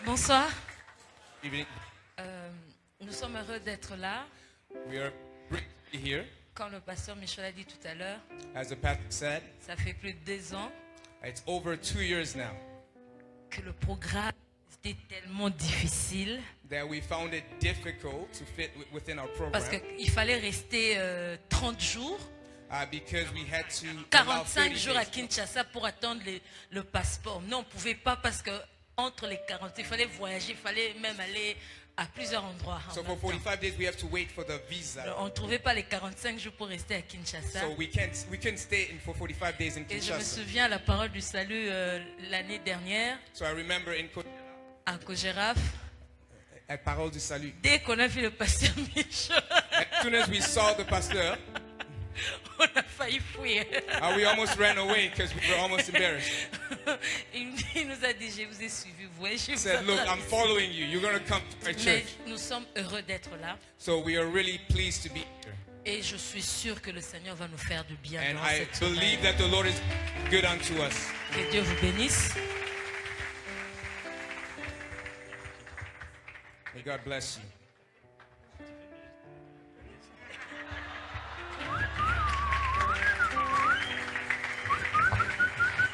Bonsoir. Evening. Nous sommes heureux d'être là. We are great to be here. Comme le pasteur Michel a dit tout à l'heure, As the pastor said, ça fait plus de 2 ans it's over 2 years now que le programme était tellement difficile that we found it difficult to fit within our parce program qu'il fallait rester 30 jours, because we had to allow 45 30 jours à days. Kinshasa pour attendre le passeport. Non, on ne pouvait pas parce que entre les 40, il fallait voyager, il fallait même aller à plusieurs endroits. en So même for temps. 45 days we have to wait for the visa. Alors, on ne trouvait pas les 45 jours pour rester à Kinshasa. So we couldn't stay for 45 days in Et je me Kinshasa. souviens à la parole du salut l'année dernière So I remember à Kogéraf, at Parole du Salut, dès qu'on a vu le pasteur Michel, as soon as we saw the pastor, on a failli fuir. we almost ran away because we were almost embarrassed. Il nous a dit, je vous ai suivi, vous voyez, je He vous said, look, I'm attends. following you. You're going to come to my Mais church. nous sommes heureux d'être là So we are really pleased to be here. et je suis sûr que le Seigneur va nous faire du bien And dans I cette believe semaine. that the Lord is good unto us. Que Dieu vous bénisse. May God bless you.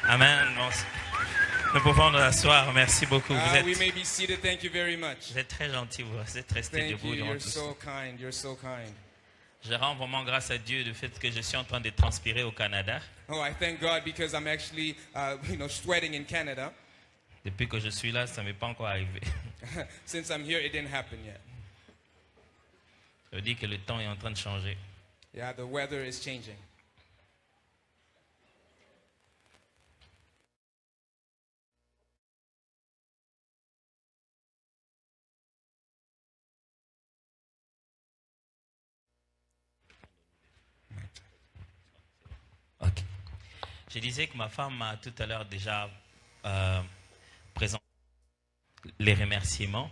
Amen. Bon, nous pouvons nous asseoir. Merci beaucoup. We may be seated. Thank you very much. Vous êtes très gentil. Vous êtes resté Thank debout you. durant You're tout ça. so kind. You're so kind. Je rends vraiment grâce à Dieu du fait que je suis en train de transpirer au Canada. Oh, I thank God because I'm actually, sweating in Canada. Depuis que je suis là, ça ne m'est pas encore arrivé. Since I'm here, it didn't happen yet. Je dis que le temps est en train de changer. Yeah, the weather is changing. Ok. Je disais que ma femme m'a tout à l'heure déjà présenté les remerciements.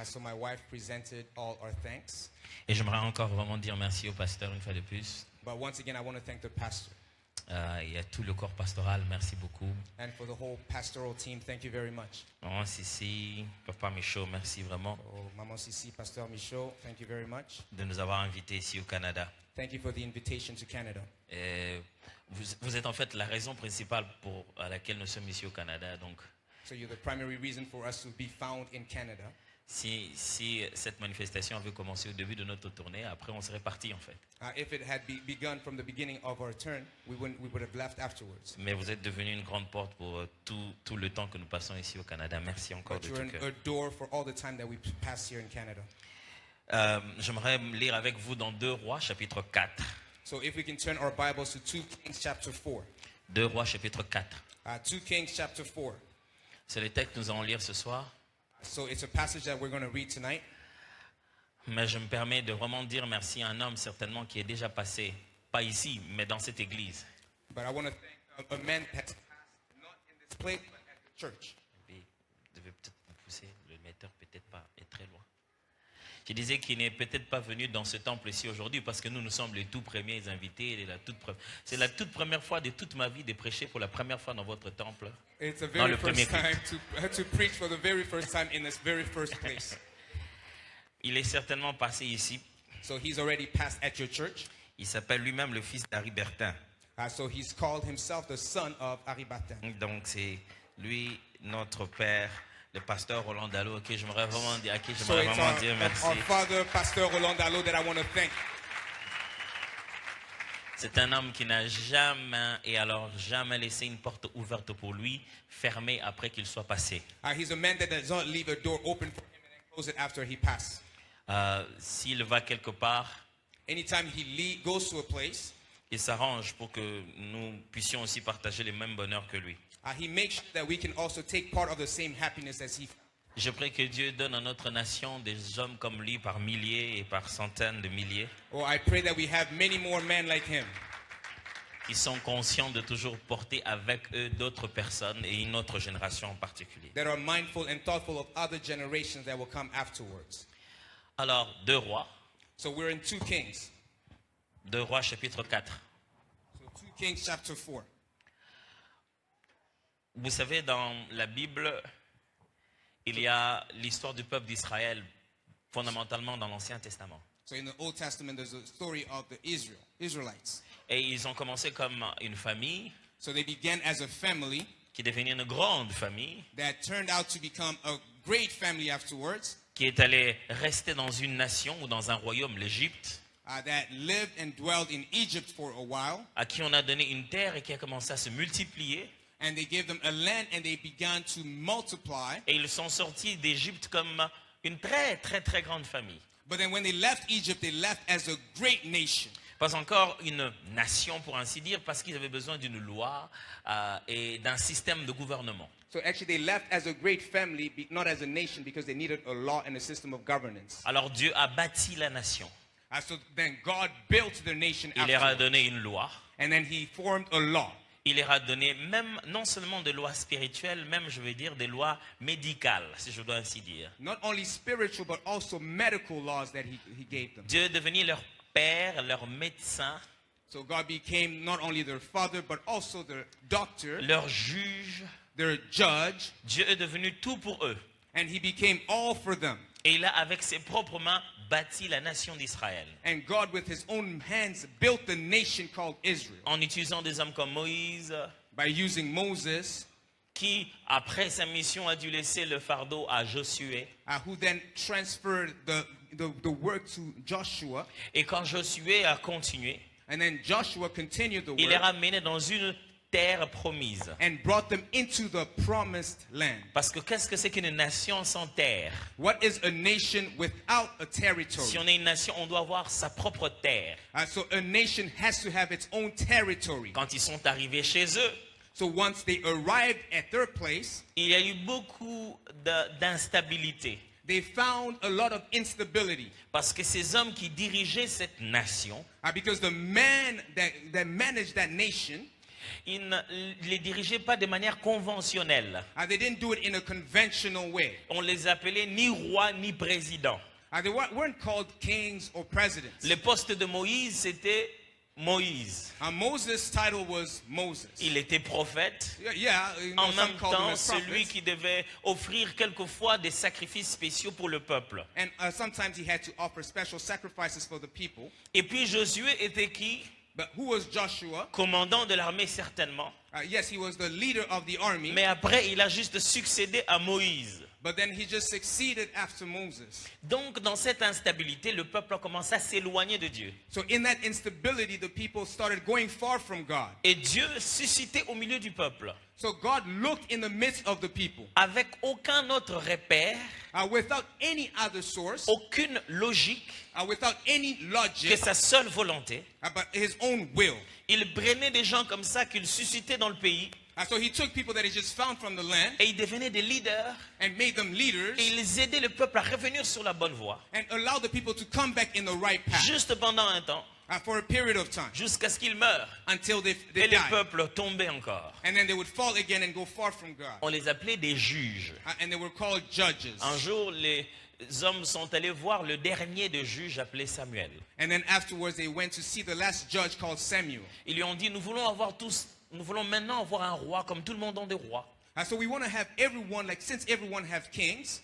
So my wife presented all our thanks. Et j'aimerais encore vraiment dire merci au pasteur une fois de plus. But once again, I want to thank the pastor. Et à tout le corps pastoral, merci beaucoup. And for the whole pastoral team, thank you very much. Maman Sissi, Papa Michaud, merci vraiment Oh, Maman Sissi, Pastor Michaud, thank you very much. de nous avoir invités ici au Canada. Thank you for the invitation to Canada. Et vous êtes en fait la raison principale à laquelle nous sommes ici au Canada. Donc, So you're the primary reason for us to be found in Canada. si cette manifestation avait commencé au début de notre tournée, après on serait parti en fait. If it had begun from the beginning of our turn, we would have left afterwards. Mais vous êtes devenu une grande porte pour tout le temps que nous passons ici au Canada. Merci encore But de you're tout cœur. a door for all the time that we pass here in Canada. J'aimerais lire avec vous dans 2 Rois chapitre 4. So if we can turn our Bibles to 2 Kings chapter 4. 2 Rois chapitre 4. 2 Kings chapter 4. C'est le texte que nous allons lire ce soir. So it's a passage that we're going to read tonight. Mais je me permets de vraiment dire merci à un homme certainement qui est déjà passé, pas ici, mais dans cette église. But I want to thank a man that has passed not in this place, but at the church. Vous devez peut-être me pousser, le metteur peut-être pas est très loin. Je disais qu'il n'est peut-être pas venu dans ce temple ici aujourd'hui parce que nous sommes les tout premiers invités. C'est la toute première fois de toute ma vie de prêcher pour la première fois dans votre temple. It's the Dans very le premier first time to preach for the very first time in this very first place. Il est certainement passé ici. So he's already passed at your church. Il s'appelle lui-même le fils d'Harry Bertin. So he's called himself the son of Aribatin. Donc c'est lui, notre père, le pasteur Roland Dallot, à qui j'aimerais vraiment dire merci. Our father, Pastor Roland Dallot, that I want to thank. C'est un homme qui n'a jamais laissé une porte ouverte pour lui, fermée après qu'il soit passé. He's a man that does not leave a door open for him and then close it after he passes. S'il va quelque part, Anytime he goes to a place, il s'arrange pour que nous puissions aussi partager les mêmes bonheurs que lui. he makes sure that we can also take part of the same happiness as he. Je prie que Dieu donne à notre nation des hommes comme lui par milliers et par centaines de milliers, Oh, I pray that we have many more men like him, qui sont conscients de toujours porter avec eux d'autres personnes et une autre génération en particulier. that are mindful and thoughtful of other generations that will come afterwards. Alors, 2 Rois, So we're in 2 Kings. 2 Rois chapitre 4. So 2 Kings chapter 4. Vous savez, dans la Bible, il y a l'histoire du peuple d'Israël, fondamentalement dans l'Ancien Testament. So in the Old Testament, there's a story of the Israelites. Et ils ont commencé comme une famille So they began as a family qui est devenue une grande famille, that turned out to become a great family afterwards, qui est allée rester dans une nation ou dans un royaume, l'Égypte, that lived and dwelled in Egypt for a while. à qui on a donné une terre et qui a commencé à se multiplier. And they gave them a land and they began to multiply. Et ils sont sortis d'Égypte comme une très, très, très grande famille. But then when they left Egypt, they left as a great nation. Pas encore une nation, pour ainsi dire, parce qu'ils avaient besoin d'une loi et d'un système de gouvernement. So actually they left as a great family, not as a nation, because they needed a law and a system of governance. Alors Dieu a bâti la nation. So then God built the nation Il leur a afterwards. donné une loi. And then he formed a law. Il leur a donné même, non seulement des lois spirituelles, même, je veux dire, des lois médicales, si je dois ainsi dire. Not only spiritual, but also medical laws that he gave them. Dieu est devenu leur père, leur médecin, So God became not only their father, but also their doctor, leur juge. their judge, Dieu est devenu tout pour eux. and he became all for them. Et il a, avec ses propres mains, bâti la nation d'Israël. And God, with his own hands, built the nation called Israel En utilisant des hommes comme Moïse, by using Moses, qui, après sa mission, a dû laisser le fardeau à Josué. who then transferred the work to Joshua. Et quand Josué a continué, And then Joshua continued the il les work a menés dans une terre promise. and brought them into the promised land. Parce que qu'est-ce que c'est qu'une nation sans terre? What is a nation without a Si territory? on est une nation, on doit avoir sa propre terre. So a nation has to have its own territory. Quand ils sont arrivés chez eux, So once they arrived at their place, il y a eu beaucoup d'instabilité. they found a lot of instability. Parce que ces hommes qui dirigeaient cette nation, Because the man that managed that nation, ils ne les dirigeaient pas de manière conventionnelle. they didn't do it in a conventional way. On les appelait ni roi ni président. They weren't called kings or presidents. Le poste de Moïse, c'était Moïse. Moses' title was Moses. Il était prophète. Yeah, En some même called him temps, as celui prophets. qui devait offrir quelquefois des sacrifices spéciaux pour le peuple. And sometimes he had to offer special sacrifices for the people. Et puis Josué était qui? But who was Joshua? Commandant de l'armée certainement. Yes, he was the leader of the army. Mais après, il a juste succédé à Moïse. But then he just succeeded after Moses. Donc, dans cette instabilité, le peuple a commencé à s'éloigner de Dieu. So in that instability, the people started going far from God. Et Dieu suscitait au milieu du peuple, So God looked in the midst of the people avec aucun autre repère, without any other source, aucune logique without any que logic, sa seule volonté. but his own will. Il prenait des gens comme ça qu'il suscitait dans le pays So he took people that he just found from the land et il devenait des leaders and made them leaders et ils aidaient le peuple à revenir sur la bonne voie. and allowed the people to come back in the right path Juste pendant un temps, for a period of time jusqu'à ce qu'ils meurent. until they Et le died. peuple tombait encore. And then they would fall again and go far from God. On les appelait des juges. And they were called judges. Un jour, les hommes sont allés voir le dernier des juges appelé Samuel. And then afterwards they went to see the last judge called Samuel. Ils lui ont dit, nous voulons maintenant avoir un roi comme tout le monde a des rois. So we want to have everyone, like since everyone have kings,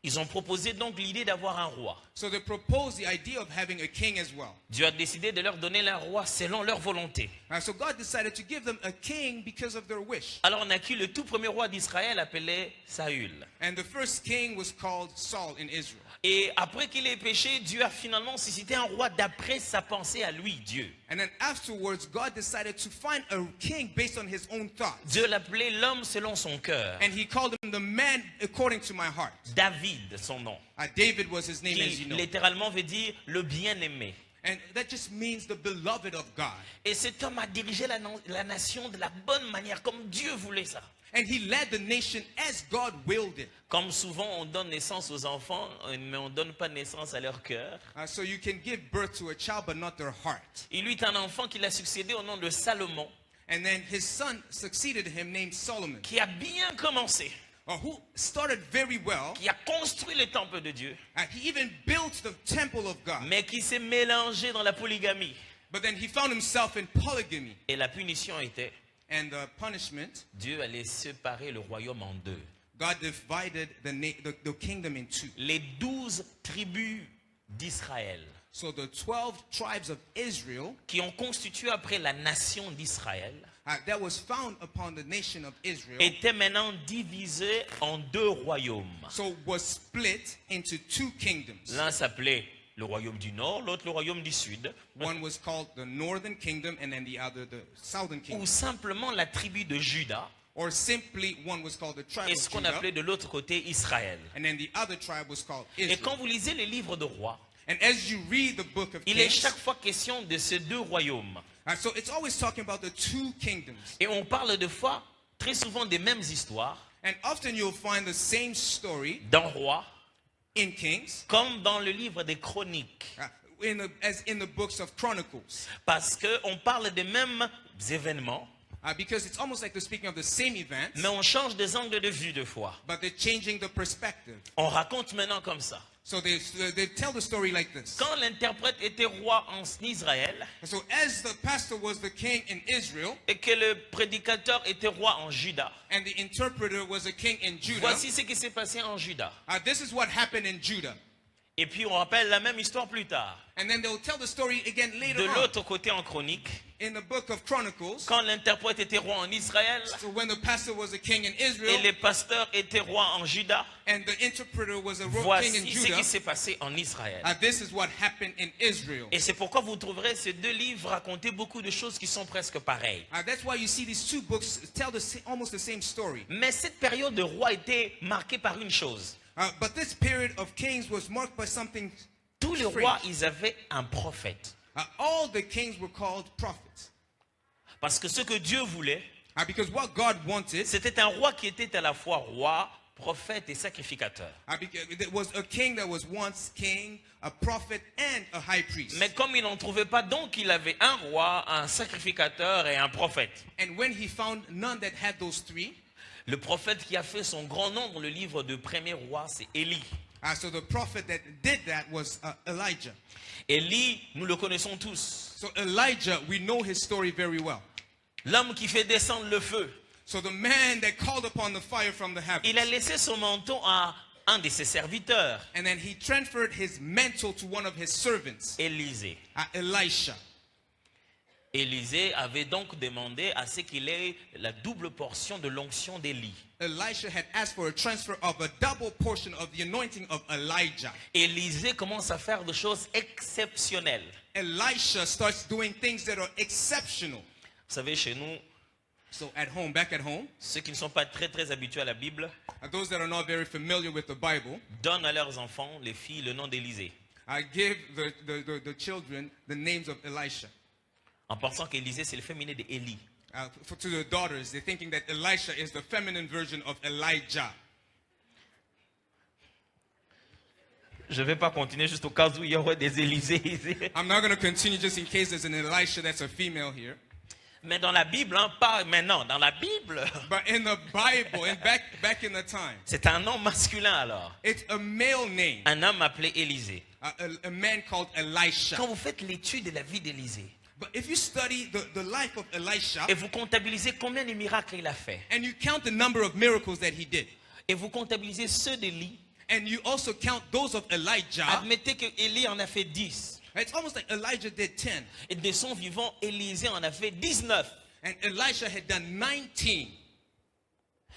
Ils ont proposé donc l'idée d'avoir un roi. so they proposed the idea of having a king as well. Dieu a décidé de leur donner un roi selon leur volonté. So God decided to give them a king because of their wish. Alors on a qui le tout premier roi d'Israël appelé Saül. And the first king was called Saul in Israel. Et après qu'il ait péché, Dieu a finalement suscité un roi d'après sa pensée à lui, Dieu. And then afterwards, God decided to find a king based on his own thoughts. Dieu l'appelait l'homme selon son cœur. And he called him the man according to my heart. David, son nom. David was his name, as Qui you know. littéralement veut dire le bien-aimé. And that just means the beloved of God. Et cet homme a dirigé la nation de la bonne manière, comme Dieu voulait ça. And he led the nation as God willed it. Comme souvent on donne naissance aux enfants, mais on ne donne pas naissance à leur cœur. So you can give birth to a child, but not their heart. Il eut un enfant qui l'a succédé au nom de Salomon, And then his son succeeded him, named Solomon, qui a bien commencé, who started very well. qui a construit le temple de Dieu, He even built the temple of God. mais qui s'est mélangé dans la polygamie. But then he found himself in polygamy. Et la punition était, and the punishment, Dieu allait séparer le royaume en deux. God divided the kingdom in two. Les 12 tribus d'Israël So the 12 tribes of Israel qui ont constitué après la nation d'Israël that was found upon the nation of Israel, étaient maintenant divisés en deux royaumes. so was split into two kingdoms. L'un s'appelait le royaume du nord, l'autre le royaume du sud, One was called the northern kingdom and then the other the southern ou kingdom. simplement la tribu de Juda, Or simply one was called the tribe et of ce qu'on Judah, appelait de l'autre côté Israël. and then the other tribe was called Et Israel. quand vous lisez les livres de rois, And as you read the book of il est Kings, chaque fois question de ces deux royaumes. so it's always talking about the two kingdoms. Et on parle de fois, très souvent, des mêmes histoires, And often you'll find the same story d'un roi, in Kings comme dans le livre des chroniques. as in the books of Chronicles. Parce qu'on parle des mêmes événements, Because it's almost like they're speaking of the same events, mais on change des angles de vue de fois. but they're changing the perspective. On raconte maintenant comme ça. So they tell the story like this. Quand l'interprète était roi en Israël So as the pastor was the king in Israel, et que le prédicateur était roi en Juda, and the interpreter was a king in Judah, voici ce qui s'est passé en Juda. this is what happened in Judah. Et puis on rappelle la même histoire plus tard. And then they'll tell the story again De later on l'autre côté en chronique, in the book of Chronicles. quand l'interprète était roi en Israël So when the pastor was a king in et Israel les pasteurs étaient rois en Juda, and the interpreter was a king in voici ce Judah, qui s'est passé en Israël. this is what happened in Israel. Et c'est pourquoi vous trouverez ces deux livres raconter beaucoup de choses qui sont presque pareilles. That's why you see these two books tell almost the same story. Mais cette période de roi était marquée par une chose. But this period of kings was marked by something. Tous les rois, ils avaient un prophète. All the kings were called prophets. Parce que ce que Dieu voulait, Because what God wanted, c'était un roi qui était à la fois roi, prophète et sacrificateur. it was a king that was once king, a prophet, and a high priest. Mais comme il n'en trouvait pas, donc il avait un roi, un sacrificateur et un prophète. And when he found none that had those three, Le prophète qui a fait son grand nom dans le livre de Premier Roi, c'est Élie. so the prophet that did that was Elijah. Élie, nous le connaissons tous. So Elijah, we know his story very well. L'homme qui fait descendre le feu. So the man that called upon the fire from the heavens. Il a laissé son manteau à un de ses serviteurs, And then he transferred his mantle to one of his servants, Élisée. Elisha. Élisée avait donc demandé à ce qu'il ait la double portion de l'onction d'Élie. Elisha had asked for a transfer of a double portion of the anointing of Elijah. Élisée commence à faire des choses exceptionnelles. Elisha starts doing things that are exceptional. Vous savez, chez nous, So at home, back at home, ceux qui ne sont pas très habitués à la Bible, those that are not very familiar with the Bible, donnent à leurs enfants, les filles, le nom d'Élisée. I give the children the names of Elisha. En pensant qu'Élisée, c'est le féminin d'Élie. To the daughters, they're thinking that Elisha is the feminine version of Elijah. Je ne vais pas continuer juste au cas où il y aurait des Élisées ici. I'm not going to continue just in case there's an Elisha that's a female here. Mais dans la Bible, hein, pas maintenant, dans la Bible, But in the Bible, and back in the time, c'est un nom masculin alors. it's a male name, Un homme appelé Élisée. a man called Elisha. Quand vous faites l'étude de la vie d'Élisée, But if you study the life of Elisha, et vous comptabilisez combien de miracles il a fait, and you count the number of miracles that he did, et vous comptabilisez ceux d'Élie, and you also count those of Elijah, admettez que Élie en a fait 10. it's almost like Elijah did 10, Et de son vivant, Élisée en a fait 19. and Elisha had done 19.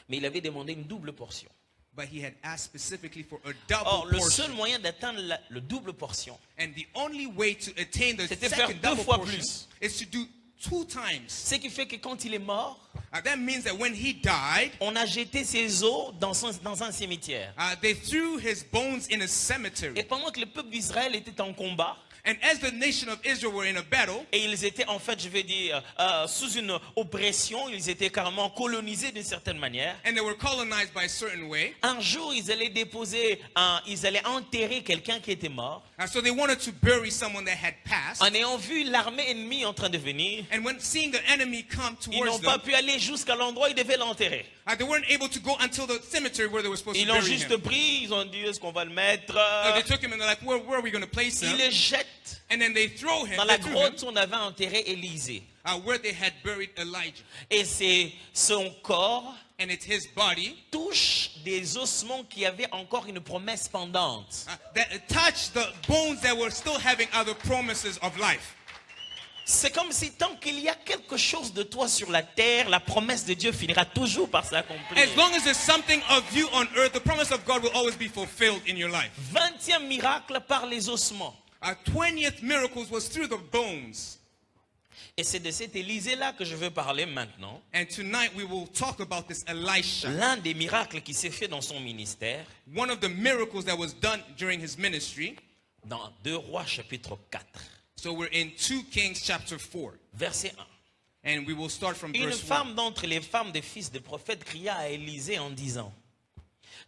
Mais il avait demandé une double portion. But he had asked specifically for a double Or, le portion. seul moyen d'atteindre le double portion, And the only way to attain the C'était faire second deux double fois portion plus. is to do 2 times. ce qui fait que quand il est mort, That means that when he died, on a jeté ses os dans un cimetière. they threw his bones in a cemetery. Et pendant que le peuple d'Israël était en combat, And as the nation of Israel were in a battle, et ils étaient en fait, je vais dire, sous une oppression, ils étaient carrément colonisés d'une certaine manière. and they were colonized by a certain way, Un jour, ils allaient ils allaient enterrer quelqu'un qui était mort. so they wanted to bury someone that had passed. En ayant vu l'armée ennemie en train de venir, And when seeing the enemy come ils towards n'ont pas them, pu aller jusqu'à l'endroit où ils devaient l'enterrer. they weren't able to go until the cemetery where they were supposed Ils to l'ont bury juste him. pris, ils ont dit, est-ce qu'on va le mettre? They took him and they're like, where are we going to place Ils him? le jettent And then they throw him. dans la They threw him. grotte où on avait enterré Élisée. where they had buried Elijah. Et c'est son corps And it's his body touche des ossements qui avaient encore une promesse pendante. that touched the bones that were still having other promises of life. C'est comme si tant qu'il y a quelque chose de toi sur la terre, la promesse de Dieu finira toujours par s'accomplir. As long as there's something of you on earth, the promise of God will always be fulfilled in your life. 20e miracle par les ossements. 20th miracles was through the bones. Et c'est de cet Élisée-là que je veux parler maintenant. And tonight we will talk about this Elisha. L'un des miracles qui s'est fait dans son ministère, One of the miracles that was done during his ministry. dans 2 Rois chapitre 4, So we're in 2 Kings chapter 4. verset 1. And we will start from Une verse 1. femme d'entre les femmes des fils des prophètes cria à Élisée en disant: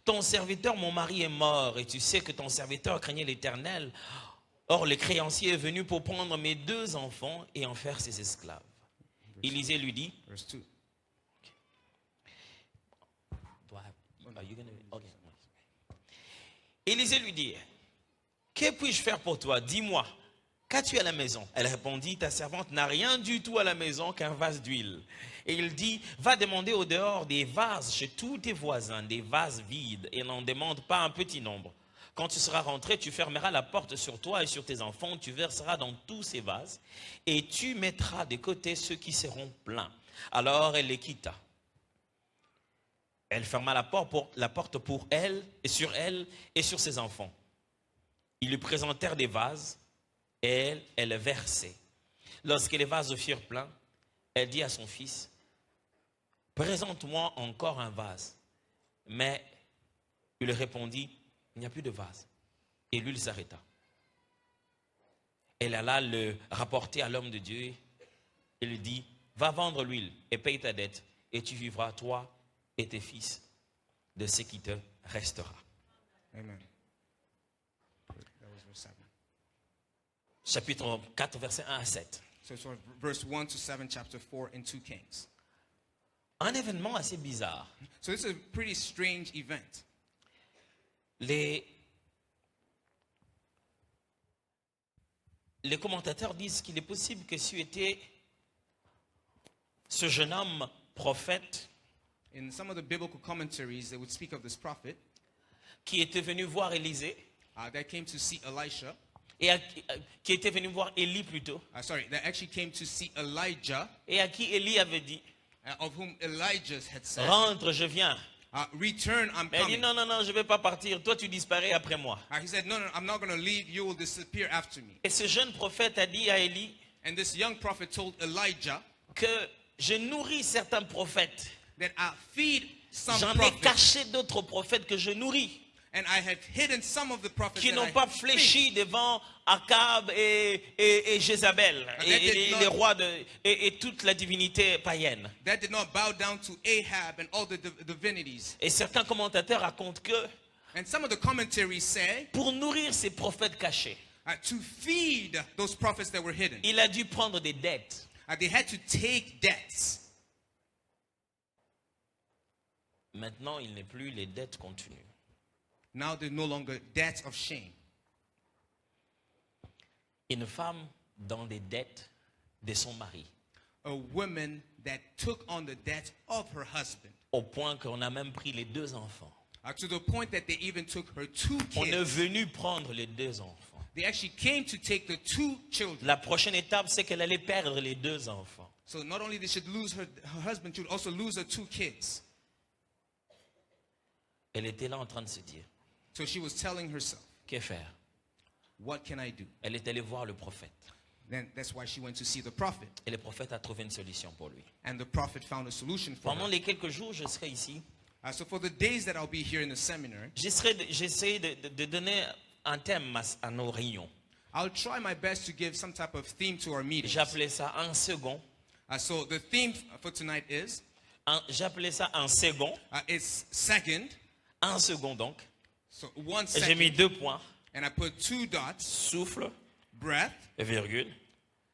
ton serviteur, mon mari, est mort, et tu sais que ton serviteur craignait l'Éternel. Or, le créancier est venu pour prendre mes 2 enfants et en faire ses esclaves. Élisée lui dit: Verse 2. Élisée lui dit: que puis-je faire pour toi? Dis-moi, qu'as-tu à la maison? Elle répondit: ta servante n'a rien du tout à la maison qu'un vase d'huile. Et il dit: va demander au dehors des vases chez tous tes voisins, des vases vides, et n'en demande pas un petit nombre. Quand tu seras rentré, tu fermeras la porte sur toi et sur tes enfants, tu verseras dans tous ces vases, et tu mettras de côté ceux qui seront pleins. Alors elle les quitta. Elle ferma la porte pour elle et sur ses enfants. Ils lui présentèrent des vases, et elle versait. Lorsque les vases furent pleins, elle dit à son fils: présente-moi encore un vase. Mais il répondit: il n'y a plus de vase. Et l'huile s'arrêta. Elle alla le rapporter à l'homme de Dieu. Il lui dit: va vendre l'huile et paye ta dette, et tu vivras, toi et tes fils, de ce qui te restera. Amen. That was verse 7. Chapitre 4, versets 1 à 7. So it's from verse 1 to 7, chapter 4 in 2 Kings. Un événement assez bizarre. So this is a pretty strange event. Les commentateurs disent qu'il est possible que si était ce jeune homme prophète In some of the biblical commentaries, they would speak of this prophet qui était venu voir Élisée, that came to see Elisha. qui était venu voir Élie plutôt, That actually came to see Elijah, et à qui Élie avait dit: of whom Elijah had said, rentre, je viens. return, I'm Mais elle dit: coming. non, je ne vais pas partir, toi tu disparais après moi. He said, no, I'm not going to leave. You will disappear after me. Et ce jeune prophète a dit à Élie And this young prophet told Elijah que je nourris certains prophètes. that I feed some J'en ai prophets, caché d'autres prophètes que je nourris, and I have hidden some of the prophets qui that n'ont I pas feed. fléchi devant Akab et Jézabel et les rois et toute la divinité païenne. That did not bow down to Ahab and all the divinities. Et certains commentateurs racontent que And some of the commentaries say, pour nourrir ces prophètes cachés, to feed those prophets that were hidden, il a dû prendre des dettes. they had to take debts. Maintenant, il n'est plus les dettes continues. Now they're no longer debts of shame. Une femme dans des dettes de son mari, A woman that took on the debt of her husband, au point qu'on a même pris les 2 enfants. to the point that they even took her 2 On est kids. venu prendre les 2 enfants. They actually came to take the 2 children. La prochaine étape, c'est qu'elle allait perdre les 2 enfants. So not only did she lose her husband, she would also lose her 2 kids. Elle était là en train de se dire: So she was telling herself, que faire? what can I do? Elle est allée voir le prophète. Then that's why she went to see the prophet. Et le prophète a trouvé une solution pour lui. And the prophet found a solution for Pendant her. les quelques jours, je serai ici. So for the days that I'll be here in the seminar, J'essaie de donner un thème à nos réunions. I'll try my best to give some type of theme to our meetings. J'appelais ça un second. So the theme for tonight is, J'appelais ça un second. it's second. Un second donc. So 1 Et j'ai mis second. 2 points. And I put 2 dots, Souffle, breath, virgule.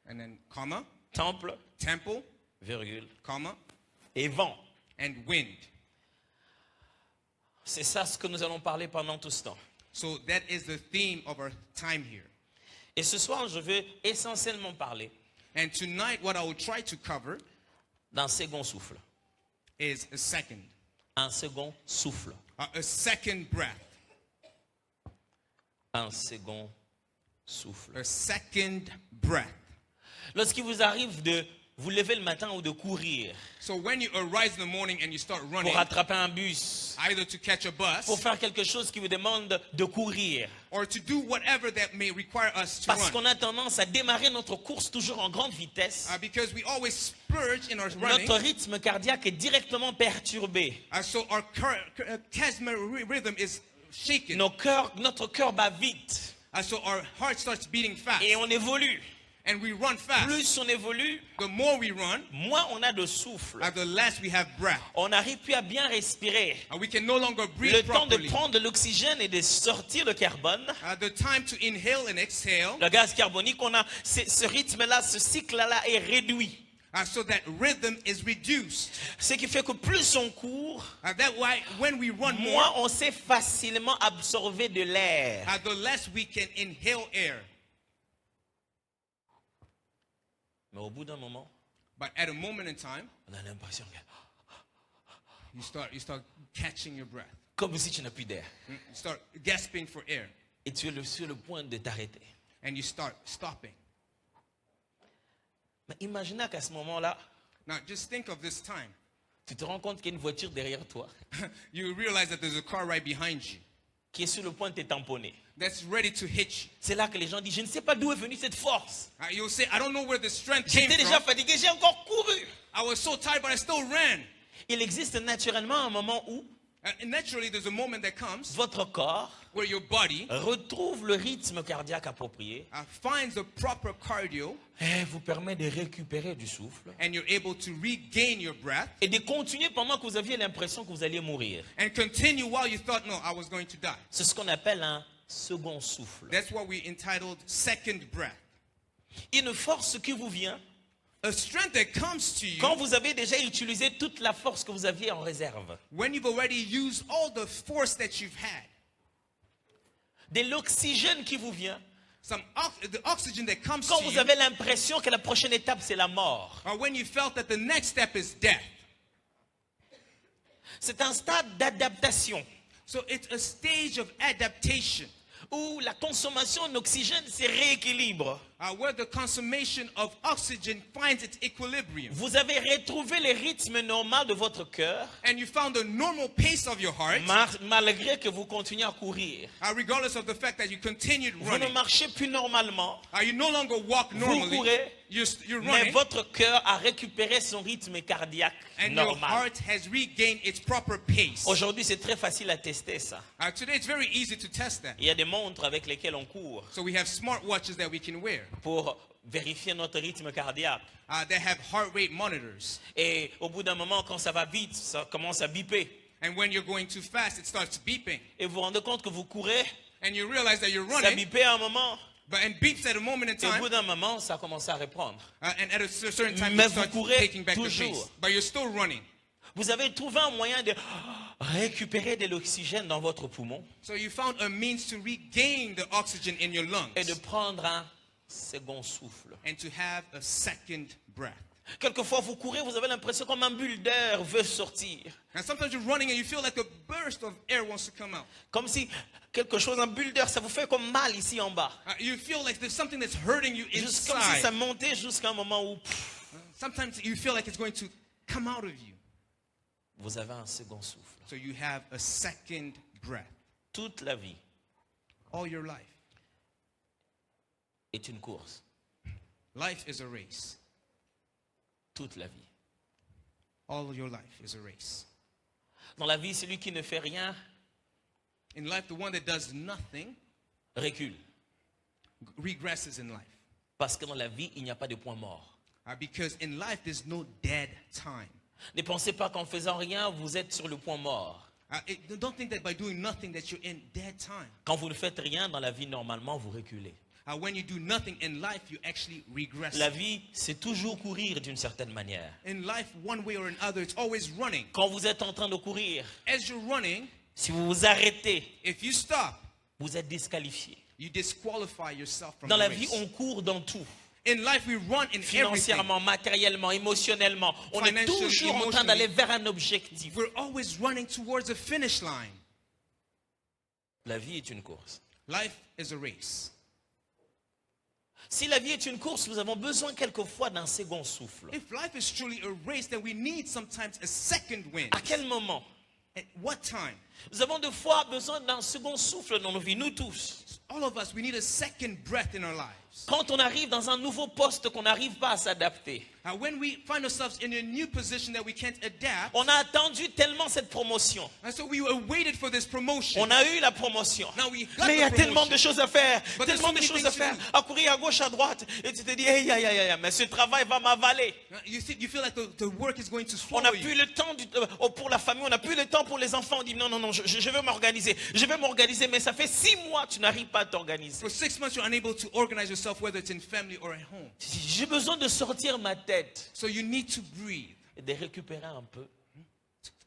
and then comma, Temple, temple, virgule. comma, Et vent. and wind. C'est ça ce que nous allons parler pendant tout ce temps. So that is the theme of our time here. Et ce soir, je vais essentiellement parler And tonight, what I will try to cover d'un second souffle. is a second. Un second souffle. A second breath. Un second souffle. A second breath. Lorsqu'il vous arrive de vous lever le matin ou de courir So when you arise in the morning and you start running, pour attraper un bus, either to catch a bus pour faire quelque chose qui vous demande de courir, or to do whatever that may require us to parce run, qu'on a tendance à démarrer notre course toujours en grande vitesse, because we always splurge in our running, notre rythme cardiaque est directement perturbé. so our plasma rhythm is shaken, Notre cœur bat vite so our heart starts beating fast, et on évolue. and we run fast. Plus on évolue, The more we run, moins on a de souffle. the less we have breath. On n'arrive plus à bien respirer. We can no longer breathe Le temps de properly. prendre de l'oxygène et de sortir le carbone, The time to inhale and exhale, le gaz carbonique, ce rythme-là, ce cycle-là est réduit. so that rhythm is reduced. Ce qui fait que plus on court, That why when we run more, moins on sait facilement absorber de l'air. the less we can inhale air. Mais au bout d'un moment, But at a moment in time, on a l'impression que you start catching your breath. comme si tu n'as plus d'air. You start gasping for air, Et tu es sur le point de t'arrêter. and you start stopping. Mais imaginez qu'à ce moment-là, Now just think of this time. tu te rends compte qu'il y a une voiture derrière toi You realize that there's a car right behind you qui est sur le point de te tamponner. that's ready to hit you. C'est là que les gens disent, je ne sais pas d'où est venue cette force. You'll say, I don't know where the strength came J'étais déjà from. fatigué, j'ai encore couru. I was so tired, but I still ran. Il existe naturellement un moment où And naturally, there's a moment that comes votre corps where your body retrouve le rythme cardiaque approprié finds the proper cardio, et vous permet de récupérer du souffle and you're able to regain your breath et de continuer pendant que vous aviez l'impression que vous alliez mourir. and continue while you thought, no, I was going to die. C'est ce qu'on appelle un second souffle. That's what we entitled second breath. Une force qui vous vient A strength that comes to you quand vous avez déjà utilisé toute la force que vous aviez en réserve. when you've already used all the force that you've had. De l'oxygène qui vous vient The oxygen that comes quand to vous you, avez l'impression que la prochaine étape c'est la mort. or when you felt that the next step is death. C'est un stade d'adaptation So it's a stage of adaptation où la consommation d'oxygène se rééquilibre. where the consummation of oxygen finds its equilibrium. Vous avez retrouvé le rythme normal de votre cœur And you found the normal pace of your heart, malgré que vous continuez à courir. regardless of the fact that you continued Vous ne running. marchez plus normalement, You no longer walk normally. courez, You're mais running, votre cœur a récupéré son rythme cardiaque and your normal. heart has regained its proper pace. Aujourd'hui, c'est très facile à tester ça. Today, it's very easy to test that. Il y a des montres avec lesquelles on court So we have smartwatches that we can wear pour vérifier notre rythme cardiaque. that have heart rate monitors. Et au bout d'un moment, quand ça va vite, ça commence à biper. And when you're going too fast, it starts beeping. Et vous vous rendez compte que vous courez, And you realize that you're ça running, bipait à un moment, and beeps at a moment in et au time. bout d'un moment, ça a commencé à reprendre. And at a certain time, Mais you vous start courez taking back the toujours. pace. But you're still running. Vous avez trouvé un moyen de récupérer de l'oxygène dans votre poumon So you found a means to regain the oxygen in your lungs et de prendre un second souffle. and to have a second breath. Quelquefois, vous courez, vous avez l'impression comme un bulle d'air veut sortir. And sometimes you're running and you feel like a burst of air wants to come out. Comme si quelque chose, un bulle d'air, ça vous fait comme mal ici en bas. You feel like there's something that's hurting you Juste comme si ça inside. montait jusqu'à un moment où Sometimes you feel like it's going to come out of you. vous avez un second souffle. So you have a second breath. Toute la vie All your life. est une course. Life is a race. Toute la vie. All your life is a race. Dans la vie, celui qui ne fait rien In life, the one that does nothing recule. regresses in life. Parce que dans la vie, il n'y a pas de point mort. Because in life, there's no dead time. Ne pensez pas qu'en faisant rien, vous êtes sur le point mort. Don't think that by doing nothing that you're in dead time. Quand vous ne faites rien dans la vie, normalement, vous reculez. When you do nothing in life, you actually regress. La vie, c'est toujours courir d'une certaine manière. In life, one way or another, it's always running. Quand vous êtes en train de courir, As you're running, si vous vous arrêtez, if you stop, vous êtes disqualifié. you disqualify yourself from Dans the la race. vie, on court dans tout. In life, we run in everything. Financièrement, matériellement, émotionnellement. On est Financially, toujours en train d'aller vers un objectif. We're always running towards a finish line. La vie est une course. Life is a race. Si la vie est une course, nous avons besoin quelquefois d'un second souffle. If life is truly a race, then we need sometimes a second wind. À quel moment? At what time? Nous avons de fois besoin d'un second souffle dans nos vies, nous tous. All of us, we need a second breath in our lives. Quand on arrive dans un nouveau poste qu'on n'arrive pas à s'adapter. When we find ourselves in a new position that we can't adapt, On a attendu tellement cette promotion. and so we waited for this promotion. On a eu la promotion. Now we got Mais il y a the tellement promotion. de choses à faire. But there's Tellement so de many choses things à to faire. do. À courir à gauche, à droite. Et tu te dis, hey, aïe, aïe, aïe, mais ce travail va m'avaler. You feel like the work is going to On swallow n'a you. plus le temps pour la famille, on n'a plus le temps pour les enfants. On dit, non, non, non, je vais m'organiser. Je vais m'organiser, mais ça fait 6 mois que tu n'arrives pas à t'organiser. For 6 months, you're unable to organize yourself, whether it's in family or at home. J'ai besoin de sortir ma tête So you need to breathe. et de récupérer un peu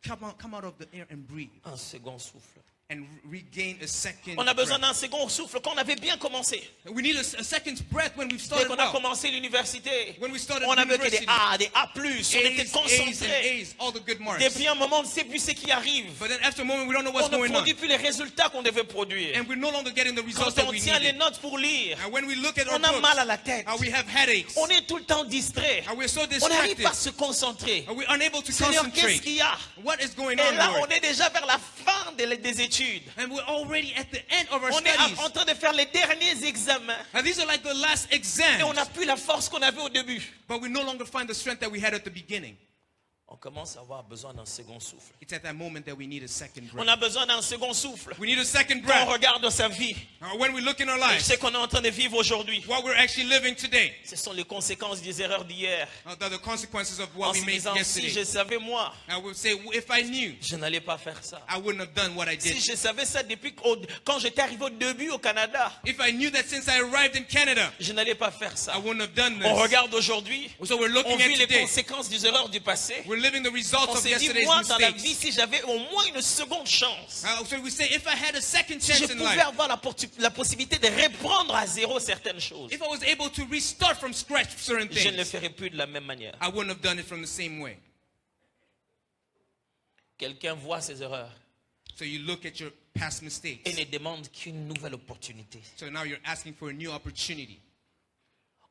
Come out of the air and breathe. un second souffle. And regain a second On a besoin breath. d'un second souffle quand on avait bien commencé. We need a second breath when we've Dès started qu'on a well. commencé l'université, When we started on avait que des university. A, des A+, on était A's, concentrés. A's, all the good marks. Depuis un moment, on ne sait plus ce qui arrive. But then after a moment, we don't know what's On ne going on. produit plus les résultats qu'on devait produire. And we're no longer getting the results Quand that on we tient les needed. notes pour lire, And when we look at our on a books, mal à la tête. we have headaches. On est tout le temps distrait. And we're so On n'arrive distracted. pas à se concentrer. And we're unable to Seigneur, qu'est-ce concentrate. qu'il y a? What is going Et on, là, Lord? on est déjà vers la fin des études. And we're already at the end of our On est studies. en train de faire les derniers examens. And these are like the last Et exams. on n'a plus la force qu'on avait au début. But we no longer find the strength that we had at the beginning. On commence à avoir besoin d'un second souffle. It's at that moment that we need a second On breath. a besoin d'un second souffle. We need a second Quand on breath. regarde sa vie, When we look in our et je lives, sais qu'on est en train de vivre aujourd'hui. what we're actually living today, Ce sont les conséquences des erreurs d'hier. the consequences of En what we se made disant, si yesterday. je savais moi, I would say, if I knew, je n'allais pas faire ça. I wouldn't have done what I Si did. je savais ça depuis quand j'étais arrivé au début au Canada, If I knew that since I arrived in Canada, je n'allais pas faire I ça. wouldn't have done On this. regarde aujourd'hui, So we're on looking at vit les today. conséquences des erreurs du passé. We're living the results On of s'est dit, yesterday's moi, dans la vie, mistakes. si j'avais au moins une seconde chance, So we say, if I had a second si chance je in pouvais life, avoir la possibilité de reprendre à zéro certaines choses, if I was able to restart from scratch certain je ne le things, ferais plus de la même manière. I wouldn't have done it from the same way. Quelqu'un voit ses erreurs So you look at your past mistakes. et ne demande qu'une nouvelle opportunité. So now you're asking for a new opportunity.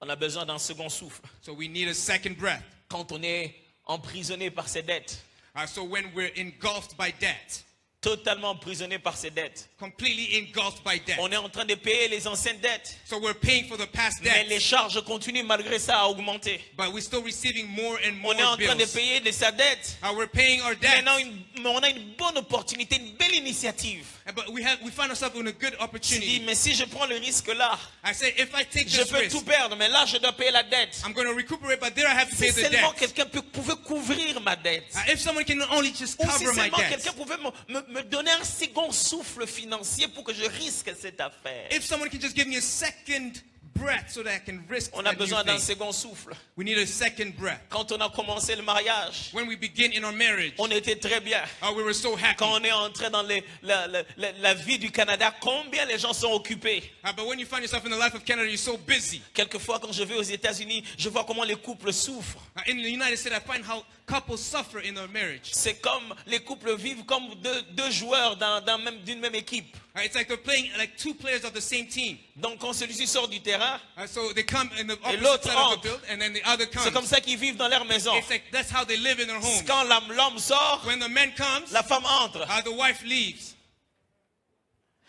On a besoin d'un second souffle. So we need a second breath. Quand on est emprisonné par ses dettes, So when we're engulfed by debt, totalement emprisonné par ses dettes, completely engulfed by debt. on est en train de payer les anciennes dettes, So we're paying for the past mais les debt, charges continuent malgré ça à augmenter. but we're still receiving more and more On est en train de bills. payer de sa dette. We're paying our debt, Maintenant, on a une bonne opportunité, une belle initiative. but we find ourselves in a good Je dis, opportunity. mais si je prends le risque là, I say, if I take je this peux risk, tout perdre, mais là, je dois payer la dette. I'm going to recuperate, but there I have to pay Si the seulement debt. quelqu'un pouvait couvrir ma dette, If someone can only just ou si cover my seulement debt, quelqu'un pouvait me donner un second souffle financier pour que je risque cette affaire. if someone can just give me a second breath so that I can risk On a that new besoin d'un thing. second souffle. We need a second breath. Quand on a commencé le mariage, When we begin in our marriage, on était très bien. we were so happy. Quand on est entré dans la vie du Canada, combien les gens sont occupés? But when you find yourself in the life of Canada, you're so busy. Quelquefois, quand je vais aux États-Unis, je vois comment les couples souffrent. In the United States, I find how couples suffer in their marriage. C'est comme les couples vivent comme deux joueurs d'une même équipe. It's like they're playing like two players of the same team. Donc quand celui-ci sort du terrain, So they come in the l'autre opposite side of the entre. field, and then the other c'est comme comes. ça qu'ils vivent dans leur maison. It's like that's how they live in their homes. Quand l'homme sort, When the man comes, la femme entre. the wife leaves.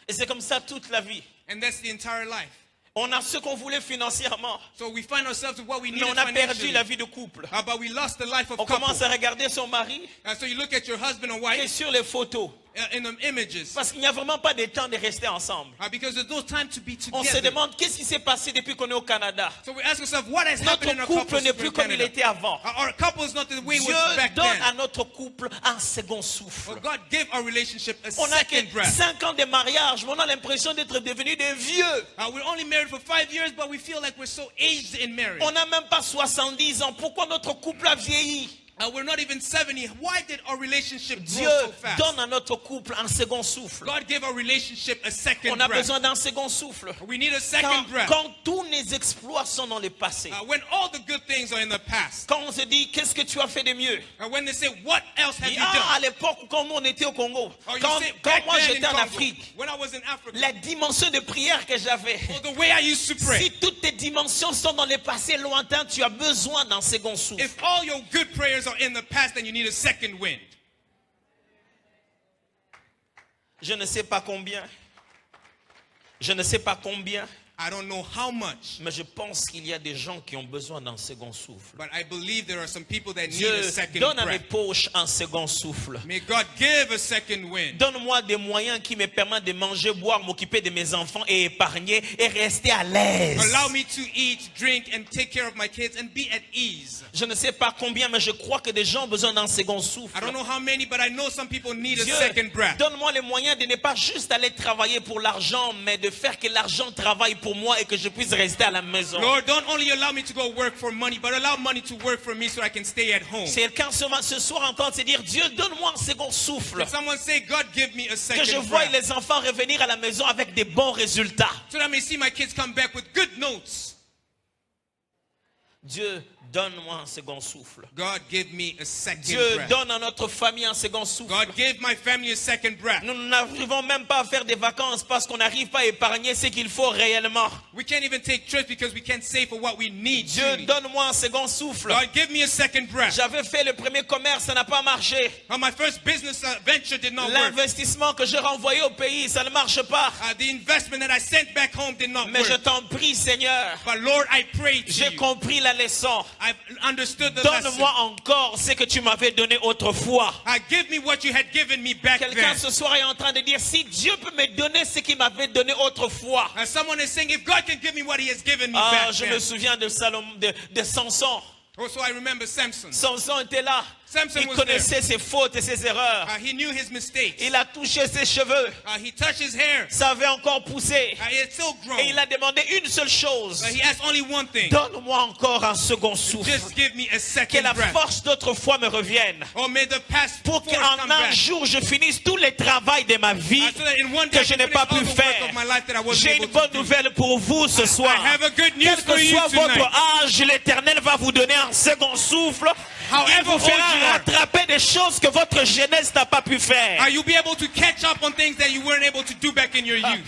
Et c'est comme ça toute la vie. And that's the entire life. On a ce qu'on voulait financièrement, So we find ourselves with what we mais needed on a perdu financially. la vie de couple. But we lost the life of On couple. commence à regarder son mari So you look at your husband and et wife sur les photos. in the images. Parce qu'il n'y a vraiment pas de temps de rester ensemble. Because there's no time to be On se together. demande qu'est-ce qui s'est passé depuis qu'on est au Canada. So we ask ourselves, what has happened in Notre our couple couple n'est plus comme il était avant. Our couple is not the way it Dieu was back donne à then. notre couple un second souffle. Well, God gave our relationship a On a second que breath. 5 ans de mariage, mais on a l'impression d'être devenus des vieux. We're only married for 5 years, but we feel like we're so aged in marriage. On n'a même pas 70 ans. Pourquoi notre couple a vieilli? We're not even 70. Why did our relationship grow Dieu so fast? donne à notre couple un second souffle. God gave our relationship a second On a breath. besoin d'un second souffle. We need a second breath. Quand tous les exploits sont dans le passé. When all the good things are in the past. Quand on se dit, qu'est-ce que tu as fait de mieux? When they say, what else have you À done? l'époque, quand nous on était au Congo, Or you quand say, back moi then j'étais in en Congo, Afrique, when I was in Africa, la dimension de prière que j'avais, or the way I used to pray. si toutes tes dimensions sont dans le passé lointain, tu as besoin d'un second souffle. If all your good prayers are in the past, then you need a second wind. Je ne sais pas combien. Je ne sais pas combien. I don't know how much, Mais je pense qu'il y a des gens qui ont besoin d'un second souffle. but I believe there are some people that need Dieu a second donne à mes breath. poches un second souffle. May God give a second wind. Donne-moi des moyens qui me permettent de manger, boire, m'occuper de mes enfants et épargner et rester à l'aise. Allow me to eat, drink, and take care of my kids and be at ease. Je ne sais pas combien, mais je crois que des gens ont besoin d'un second souffle. I don't know how many, but I know some people need a Dieu, second breath. donne-moi les moyens de ne pas juste aller travailler pour l'argent, mais de faire que l'argent travaille pour moi et que je puisse rester à la maison. Lord, don't only allow me to go work for money, but allow money to work for me so I can stay at home. C'est quelqu'un ce soir en train de se dire, Dieu, donne-moi un second souffle. Can someone say, God, give me a Que je second voie breath, les enfants revenir à la maison avec des bons résultats. so that I may see my kids come back with good notes. Dieu, donne-moi un second souffle. God, give me a second Dieu, breath. donne à notre famille un second souffle. God, give my family a second breath. Nous n'arrivons même pas à faire des vacances parce qu'on n'arrive pas à épargner ce qu'il faut réellement. We can't even take trips because we can't save for what we need. Dieu, truly. donne-moi un second souffle. God, give me a second breath. J'avais fait le premier commerce, ça n'a pas marché. My first business venture did not work. L'investissement que j'ai renvoyé au pays, ça ne marche pas. The investment that I sent back home did not Mais je work. t'en prie, Seigneur, But Lord, I pray to j'ai you. compris la leçon. I've understood the lesson. Donne-moi encore ce que tu m'avais donné autrefois. Give me what you had given me back Quelqu'un then. ce soir est en train de dire, si Dieu peut me donner ce qu'il m'avait donné autrefois. Someone is saying, if God can give me what he has given me Ah, back je then. me souviens de Samson. Also, I remember Samson. Samson était là. Samson Il was connaissait ses fautes et ses erreurs. He knew his mistakes. Il a touché ses cheveux. He touched his hair. Ça avait encore poussé. It had still grown. Et il a demandé une seule chose. He asked only one thing. Donne-moi encore un second souffle. Just give me a Que second la breath. force d'autrefois me revienne. Or may the past Pour force qu'en come un back. jour je finisse tout le travail de ma vie So that in one day que je I can n'ai pas finish pu all the work faire. of my life that I wasn't J'ai able une to bonne do. nouvelle pour vous ce soir. I have a good news Quel for que you soit tonight. votre âge, l'Éternel va vous donner un second souffle. However Il vous old you fera are. rattraper des choses que votre jeunesse n'a pas pu faire. You'll be able to catch up on things that you weren't able to do back in your youth.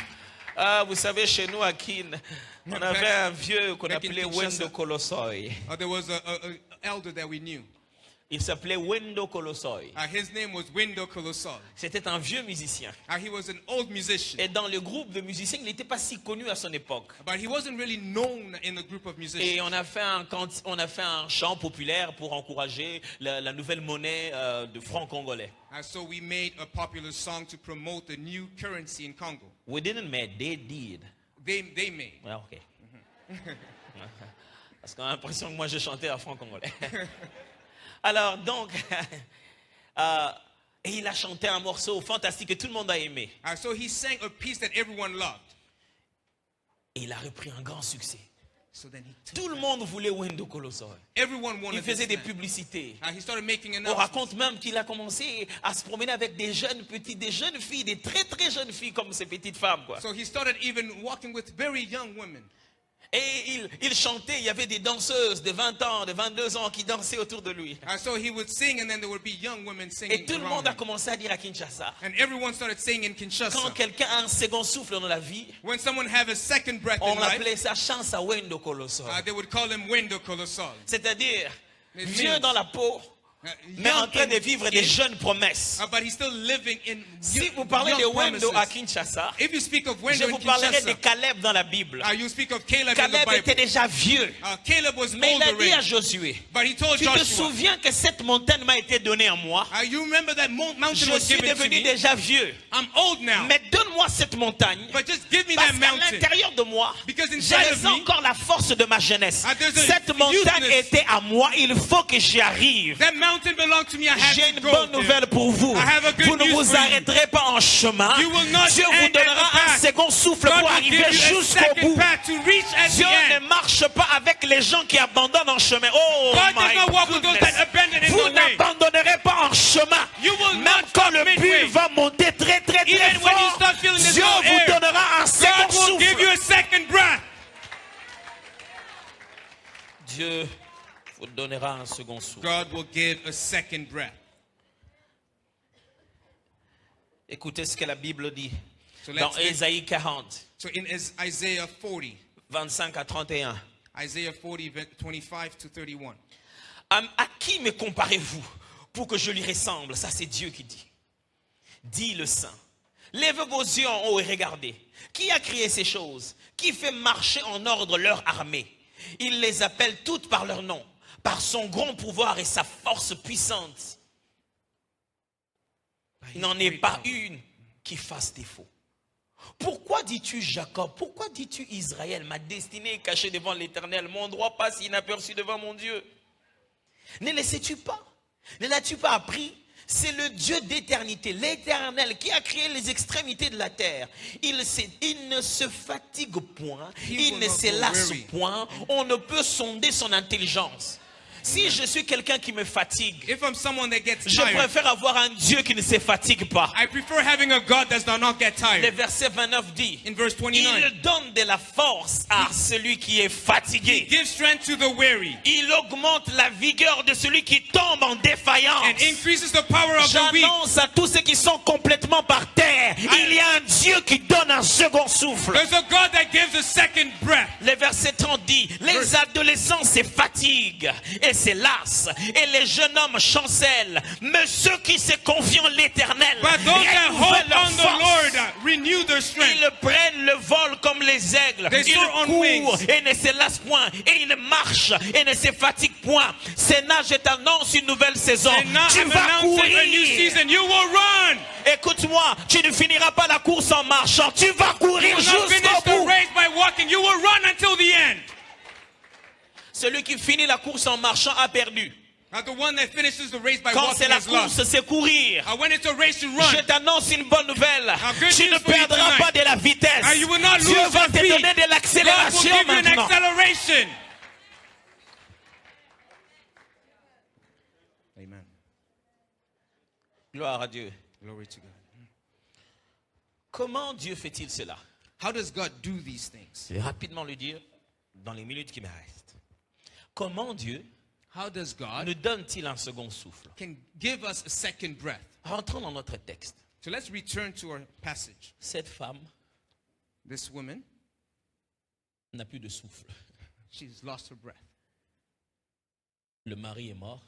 Ah, vous savez, chez nous à Kin, on avait un vieux qu'on back in appelait Kinshasa. Wendo Kolosoi. There was a elder that we knew. Il s'appelait Wendo Kolosoi. His name was Wendo Kolosol. C'était un vieux musicien. He was an old musician, Et dans le groupe de musiciens, il n'était pas si connu à son époque. but he wasn't really known in the group of musicians. Et on a fait un chant populaire pour encourager la nouvelle monnaie de francs congolais. So we made a popular song to promote the new currency in Congo. We didn't make, they did. They made. Ouais, ok. Parce qu'on a l'impression que moi je chantais à francs congolais. Alors donc, et il a chanté un morceau fantastique que tout le monde a aimé. So he sang a piece that everyone loved. Et il a repris un grand succès. So then Tout le monde voulait Wendo Kolosoi. everyone Il wanted faisait this des man. publicités. He started making On announcements. raconte même qu'il a commencé à se promener avec des jeunes filles, des très très jeunes filles comme ces petites femmes, quoi. So he started even walking with very young women. Et il chantait, il y avait des danseuses de 20 ans, de 22 ans qui dansaient autour de lui. So he would sing, and then there would be young women Et singing tout le around monde a him. commencé à dire à Kinshasa, And everyone started saying in Kinshasa, quand quelqu'un a un second souffle dans la vie, when someone have a second breath on in life, appelait ça chance à Wendo Kolosoi. they would call him Wendo Kolosol. C'est-à-dire, It vieux means- dans la peau, mais Young en train de in vivre skin, des jeunes promesses. but he's still living in Si vous parlez young de Wendo à promises. Kinshasa, If you speak of je Wendo vous in parlerai de Kinshasa, Caleb dans la Bible. you speak of Caleb in the Caleb était Bible. déjà vieux, Caleb was mais il a old dit à already, Josué, but he told tu te Joshua, souviens que cette montagne m'a été donnée à moi? you remember that mountain Je was suis given to devenu me? déjà vieux, I'm old now, mais donne-moi cette montagne, but just give me parce that qu'à mountain. l'intérieur de moi, Because j'ai inside of me, encore la force de ma jeunesse. there's a Cette montagne youthfulness. était à moi, il faut que j'y arrive. That mountain mountain belonged to me, I had J'ai to une go bonne there. nouvelle pour vous. I have a good Vous ne news vous for you. arrêterez pas en chemin. You will not Dieu vous end at the donnera un path. second souffle God pour will give arriver you a jusqu'au second bout. path to reach at the Dieu ne end. marche pas avec les gens qui abandonnent en chemin. Oh God does my not walk with those goodness. that abandon in Vous the way. n'abandonnerez pas en chemin. You will Même not quand stop le midway. bulle va monter très très très Even when you fort, start feeling this Dieu no vous air, donnera un second God will give you souffle. a second breath. Dieu vous donnera un second souffle. God will give a second breath. Écoutez ce que la Bible dit So dans let's Ésaïe 40, So in Isaiah 40, 25 à 31. Isaiah 40, 25 to 31. À qui me comparez-vous pour que je lui ressemble? Ça, c'est Dieu qui dit. Dit le Saint. Levez vos yeux en haut et regardez. Qui a créé ces choses? Qui fait marcher en ordre leur armée? Il les appelle toutes par leur nom, par son grand pouvoir et sa force puissante. Il n'en est pas une qui fasse défaut. Pourquoi dis-tu Jacob? Pourquoi dis-tu Israël? Ma destinée est cachée devant l'Éternel. Mon droit passe inaperçu devant mon Dieu. Ne le sais-tu pas? Ne l'as-tu pas appris? C'est le Dieu d'éternité, l'Éternel, qui a créé les extrémités de la terre. Il ne se fatigue point, il ne se lasse point. On ne peut sonder son intelligence. Si je suis quelqu'un qui me fatigue, If I'm someone that gets je tired, préfère avoir un Dieu qui ne se fatigue pas. I prefer having a God that does not get Le tired. verset 29 dit, In verse 29, il donne de la force à celui qui est He fatigué. gives strength to the weary Il augmente la vigueur de celui qui tombe en défaillance. and increases the power of the weak. J'annonce à tous ceux qui sont complètement par terre, il y a un Dieu qui donne un second souffle. There's a God that gives a second breath. Le verset 30 dit, les adolescents se fatiguent et se lassent, et les jeunes hommes chancellent. Mais ceux qui se confient en l'Éternel But those that renouvellent hope leur on the force. Lord renew their strength. Ils prennent le vol comme les aigles. They soar on Ils courent wings. et ne se lassent point. Et ils marchent et ne se fatiguent point. Sénat, je t'annonce une nouvelle saison. And now Tu I'm vas announcing a new courir. season. You will run. Écoute-moi, tu ne finiras pas la course en marchant. Tu vas You courir will not finish jusqu'au the bout. race by walking. You will run until the end. Celui qui finit la course en marchant a perdu. Now the one that finishes the race by Quand walking c'est la is lost. course, c'est courir. When it's a race to Je run, t'annonce une bonne nouvelle. good Tu news ne for you perdras tonight. pas de la vitesse. You will not Dieu lose va your te feet. donner de God will l'accélération give you an maintenant. acceleration. Amen. Gloire à Dieu. Glory to God. Comment Dieu fait-il cela? How does God do these things? Je vais rapidement le dire dans les minutes qui me restent. Comment Dieu How does God nous donne-t-il un second souffle? can give us a second breath? Rentrons dans notre texte. So let's return to our passage. Cette femme This woman, n'a plus de souffle. she's lost her breath. Le mari est mort.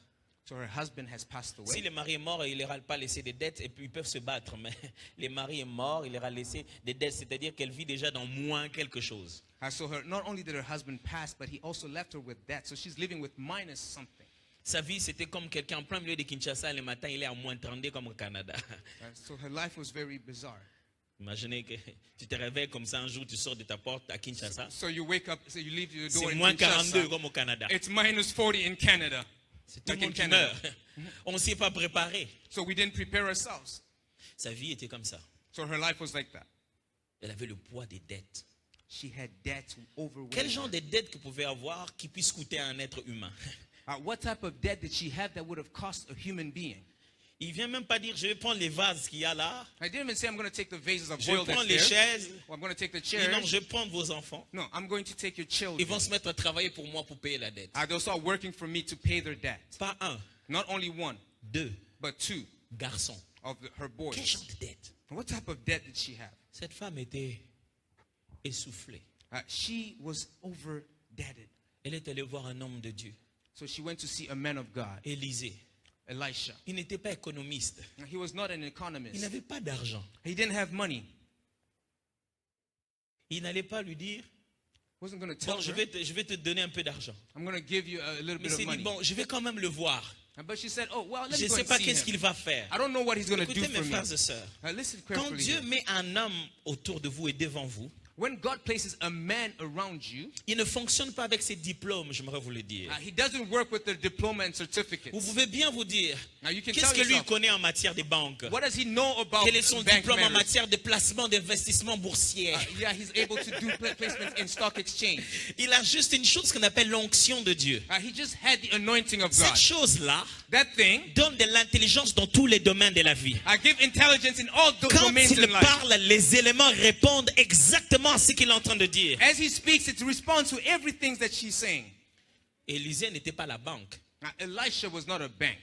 So her husband has passed Si away. le mari est mort, il leur a pas laissé des dettes et puis ils peuvent se battre. Mais le mari est mort, il leur a laissé des dettes, c'est-à-dire qu'elle vit déjà dans moins quelque chose. So not only did her husband pass, but he also left her with debt. So she's living with minus something. Sa vie, c'était comme quelqu'un en plein milieu de Kinshasa, le matin, il est à moins 32 comme au Canada. So her life was very bizarre. Imaginez que tu te réveilles comme ça un jour, tu sors de ta porte à Kinshasa. So you wake up, so you leave your door C'est in moins 42 Kinshasa. comme au Canada. It's minus 40 in Canada. C'est tout le Like in monde qui Canada. meurt. On ne s'y est pas préparé. So we didn't prepare ourselves. Sa vie était comme ça. So her life was like that. Elle avait le poids des dettes. She had debts overwhelming. Quel genre de dettes que pouvait avoir qui puisse coûter à un être humain? What type of debt did she have that would have cost a human being? Il vient même pas dire, je vais prendre les vases qu'il y a là. I didn't even say I'm going to take the vases of Je vais oil that's prendre les there. chaises. Or I'm going to take the Et non, chairs. je vais prendre vos enfants. No, I'm going to take your Ils children. vont se mettre à travailler pour moi pour payer la dette. They'll start working for me to pay their debt. Pas un, Not only one, deux but two garçons. of her boys. Quel genre de dette? What type of debt did she have? Cette femme était essoufflée. She was over-debted. Elle est allée voir un homme de Dieu, So she went to see a man of God, Élisée. Elisha. Il n'était pas économiste. He was not an Il economist. n'avait pas d'argent. He didn't have money. Il n'allait pas lui dire, Wasn't going to tell bon, her, je vais te donner un peu d'argent. I'm going to give you a little Mais bit of c'est dit, money. bon, je vais quand même le voir. But she said, oh, well, let Je me ne go sais and pas see qu'est-ce him. qu'il va faire. I don't know what he's going to do Écoutez mes for me. frères et sœurs. Listen Quand carefully Dieu here. met un homme autour de vous et devant vous, when God places a man around you, il ne fonctionne pas avec ses diplômes, j'aimerais vous le dire. he doesn't work with the diploma and certificates. Vous pouvez bien vous dire, Now you can qu'est-ce tell que lui yourself, connaît en matière de banque? what does he know about Quel est son bank diplôme en matters? matière de placement d'investissement boursier? Yeah, he's able to do placements in stock exchange. Il a juste une chose qu'on appelle l'onction de Dieu. He just had the anointing of Cette God. chose-là That thing, donne de l'intelligence dans tous les domaines de la vie. give intelligence in all those Quand domains il in life. parle, les éléments répondent exactement à ce qu'il est en train de dire. As he speaks, it responds to everything that she's saying. Élisée n'était pas la banque. Now, Elisha was not a bank.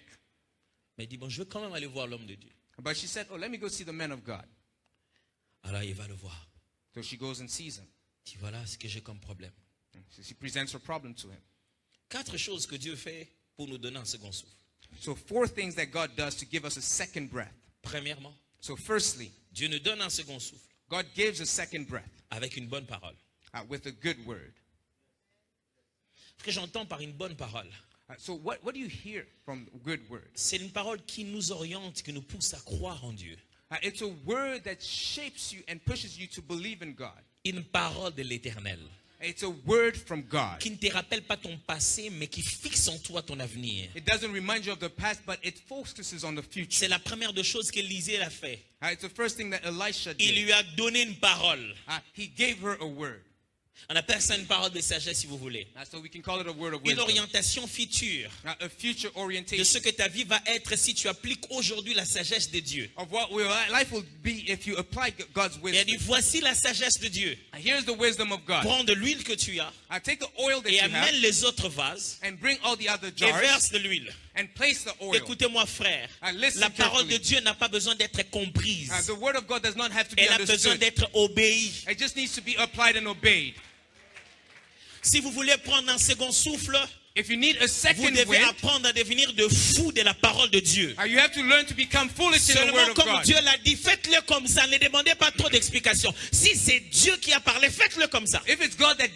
Mais il dit, bon, je veux quand même aller voir l'homme de Dieu. But she said, oh, let me go see the man of God. Alors il va le voir. So she goes and sees him. Il dit, voilà ce que j'ai comme problème. So she presents her problem to him. 4 choses que Dieu fait pour nous donner un second souffle. So 4 things that God does to give us a second breath. Premièrement, So firstly, Dieu nous donne un second souffle God gives a second breath avec une bonne parole. with a good word. Ce que j'entends par une bonne parole, So what do you hear from good words? c'est une parole qui nous oriente, qui nous pousse à croire en Dieu. It's a word that shapes you and pushes you to believe in God. Une parole de l'Éternel It's a word from God. qui ne te rappelle pas ton passé, mais qui fixe en toi ton avenir. It doesn't remind you of the past, but it focuses on the future. C'est la première des choses qu'Élisée a fait. It's the first thing that Elisha Il did. lui a donné une parole. He gave her a word. On appelle ça une parole de sagesse si vous voulez. So we can call it a word of Une wisdom. orientation future A future de orientation ce que ta vie va être si tu appliques aujourd'hui la sagesse de Dieu. of what life will be if you apply God's Il a dit, wisdom. voici la sagesse de Dieu. Here's the wisdom of God. Prends de l'huile que tu as Take the oil that et you have amène les autres vases and bring all the other et jars verse de l'huile. and place the oil. Écoutez-moi frère, Listen la parole carefully. de Dieu n'a pas besoin d'être comprise. The word of God does not have to be Elle a besoin understood. d'être obéie. It just needs to be applied and obeyed. Si vous voulez prendre un second souffle, If you need a vous second devez wind, apprendre à devenir de fou de la parole de Dieu. you have to learn to become foolish in the word Seulement of comme God. Dieu l'a dit, faites-le comme ça. Ne demandez pas trop d'explications. Si c'est Dieu qui a parlé, faites-le comme ça. If it's God that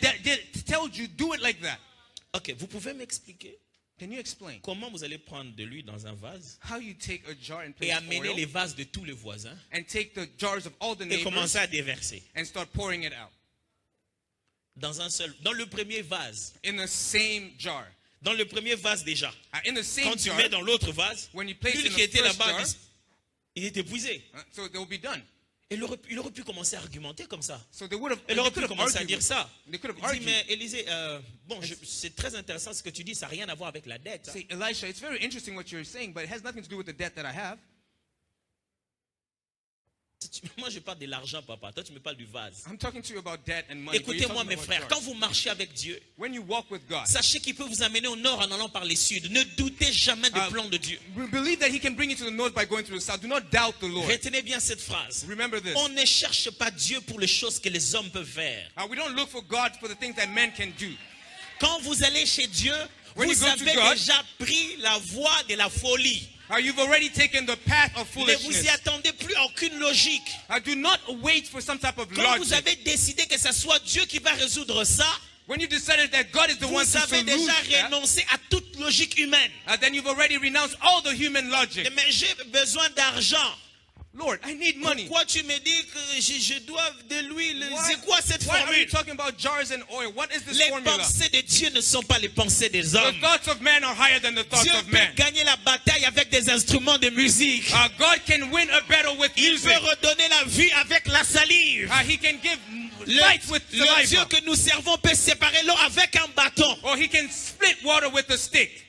told you, do it like that. Ok, vous pouvez m'expliquer Can you explain comment vous allez prendre de l'huile dans un vase how you take a jar and et place amener oil les vases de tous les voisins and take the jars of all the et neighbors commencer à déverser and start pouring it out dans le premier vase. in the same jar? Dans le premier vase déjà. In the same Quand tu jar, mets dans l'autre vase, when you place l'huile in qui the était first là-bas, jar, il est épuisé. so they'll be done. Et il aurait pu commencer à argumenter comme ça. So they would have. Il They aurait could pu have commencer à argued. dire ça. They could have Il dit, argued. mais Élisée, c'est très intéressant ce que tu dis, ça n'a rien à voir avec la dette. Say, Elisha, it's very interesting what you're saying, but it has nothing to do with the debt that I have. Moi, je parle de l'argent, papa. Toi, tu me parles du vase. I'm talking to you about debt and money. but you're Écoutez-moi, talking mes about frères, jars. quand vous marchez avec Dieu, When you walk with God, sachez qu'il peut vous amener au nord en allant par les sud. Ne doutez jamais du plan de Dieu. believe that He can bring you to the north by going through the south. Do not doubt the Lord. Retenez bien cette phrase. Remember this. On ne cherche pas Dieu pour les choses que les hommes peuvent faire. We don't look for God for the things that men can do. Quand vous allez chez Dieu, When you vous go to avez God, déjà pris la voie de la folie. You've already taken the path of Ne vous y foolishness. attendez plus à aucune logique. Do not wait for some type of Quand vous logic. avez décidé que ce soit Dieu qui va résoudre ça, When you decided that God is the one vous to avez déjà solution that, renoncé à toute logique humaine. then you've already renounced all the human logic. Mais j'ai besoin d'argent. Lord, I need money. Pourquoi tu me dis que je dois de l'huile? C'est quoi cette Why are you formule? talking about jars and oil? What is this Les formula? pensées de Dieu ne sont pas les pensées des The hommes. thoughts of man are higher than the thoughts Dieu of peut man. gagner la bataille avec des instruments de musique. God can win a battle with Il music. peut redonner la vie avec la salive. He can give light with Le Dieu saliva. que nous servons peut séparer l'eau avec un bâton. Or He can split water with a stick.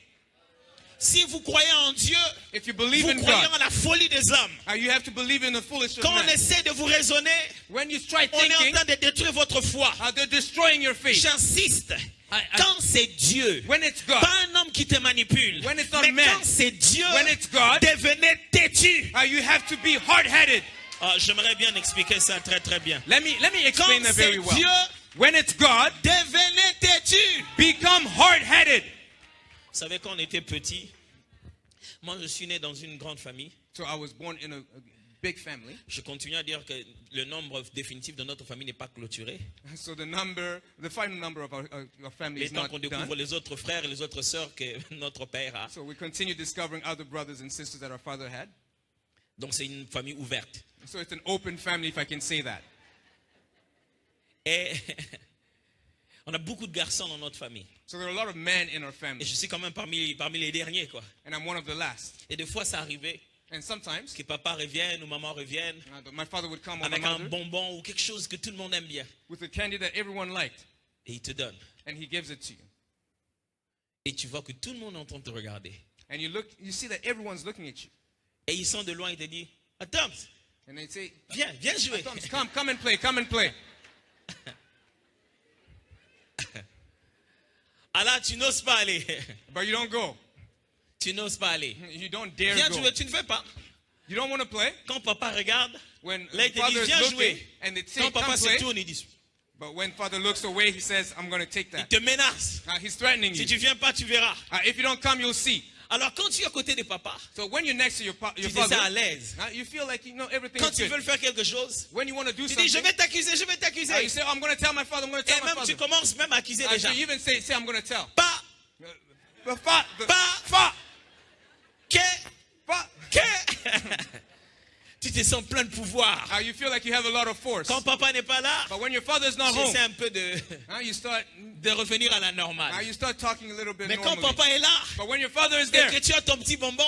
Si vous croyez en Dieu, If you believe vous in croyez God, en la folie des hommes. you have to believe in the foolishness of Quand on man. essaie de vous raisonner, When you try on est en thinking, train de détruire votre foi. they're destroying your faith. J'insiste. Quand c'est Dieu, When it's God, pas un homme qui te manipule, When it's not mais man, quand c'est Dieu, when it's God, devenez têtu. you have to be hard-headed. J'aimerais bien expliquer ça très très bien. Let me Quand explain that c'est very well. Dieu, When it's God, devenez têtu. become hard-headed. Vous savez, quand on était petit, moi je suis né dans une grande famille. So I was born in a big family. Je continue à dire que le nombre définitif de notre famille n'est pas clôturé. So the final number of our family Les is temps not qu'on découvre done. les autres frères et les autres sœurs que notre père a. So we continue discovering other brothers and sisters that our father had. Donc c'est une famille ouverte. So it's an open family, if I can say that. Et on a beaucoup de garçons dans notre famille. So there are a lot of men in our Et family. je suis quand même parmi les derniers, quoi. And I'm one of the last. Et des fois, ça arrivait And sometimes que papa revienne ou maman revienne my father would come or my avec un mother bonbon ou quelque chose que tout le monde aime bien. with a candy that everyone liked. Et il te donne. And he gives it to you. Et tu vois que tout le monde est en train de te regarder. And you see that everyone's looking at you. Et ils sont de loin, ils te disent, « Attends, And they say, viens jouer. Thomas, come and play, come and play. Ah là, tu n'oses pas aller. But you don't go. Tu n'oses pas aller. You don't dare Viens go. jouer, tu ne fais pas. You don't want to play. Quand papa regarde, When là, il te dit, father is viens looking jouer. and they say, Quand come papa se play. tourne, il dit, But when father looks away, he says, I'm going to take il that. te menace. He's threatening Si you. tu viens pas, tu verras. If you don't come, you'll see. Alors quand tu es à côté de papa, So when you're next to your tu te father, sens à l'aise. you feel like you know everything Quand is tu good. veux faire quelque chose, When you want to do tu dis, je something, vais t'accuser, je vais t'accuser. you say, I'm going to tell my father, I'm going to Et tell my même father. tu commences même à accuser les So gens. you even say, I'm going to tell. Pas, Fa. que. Tu te sens plein de pouvoir. You feel like you have a lot of force. Quand papa n'est pas là, But when your father is not tu home, essaies un peu de revenir à la normale. you start talking a little bit Mais quand normally. papa est là, But when your father is et there, que tu as ton petit bonbon,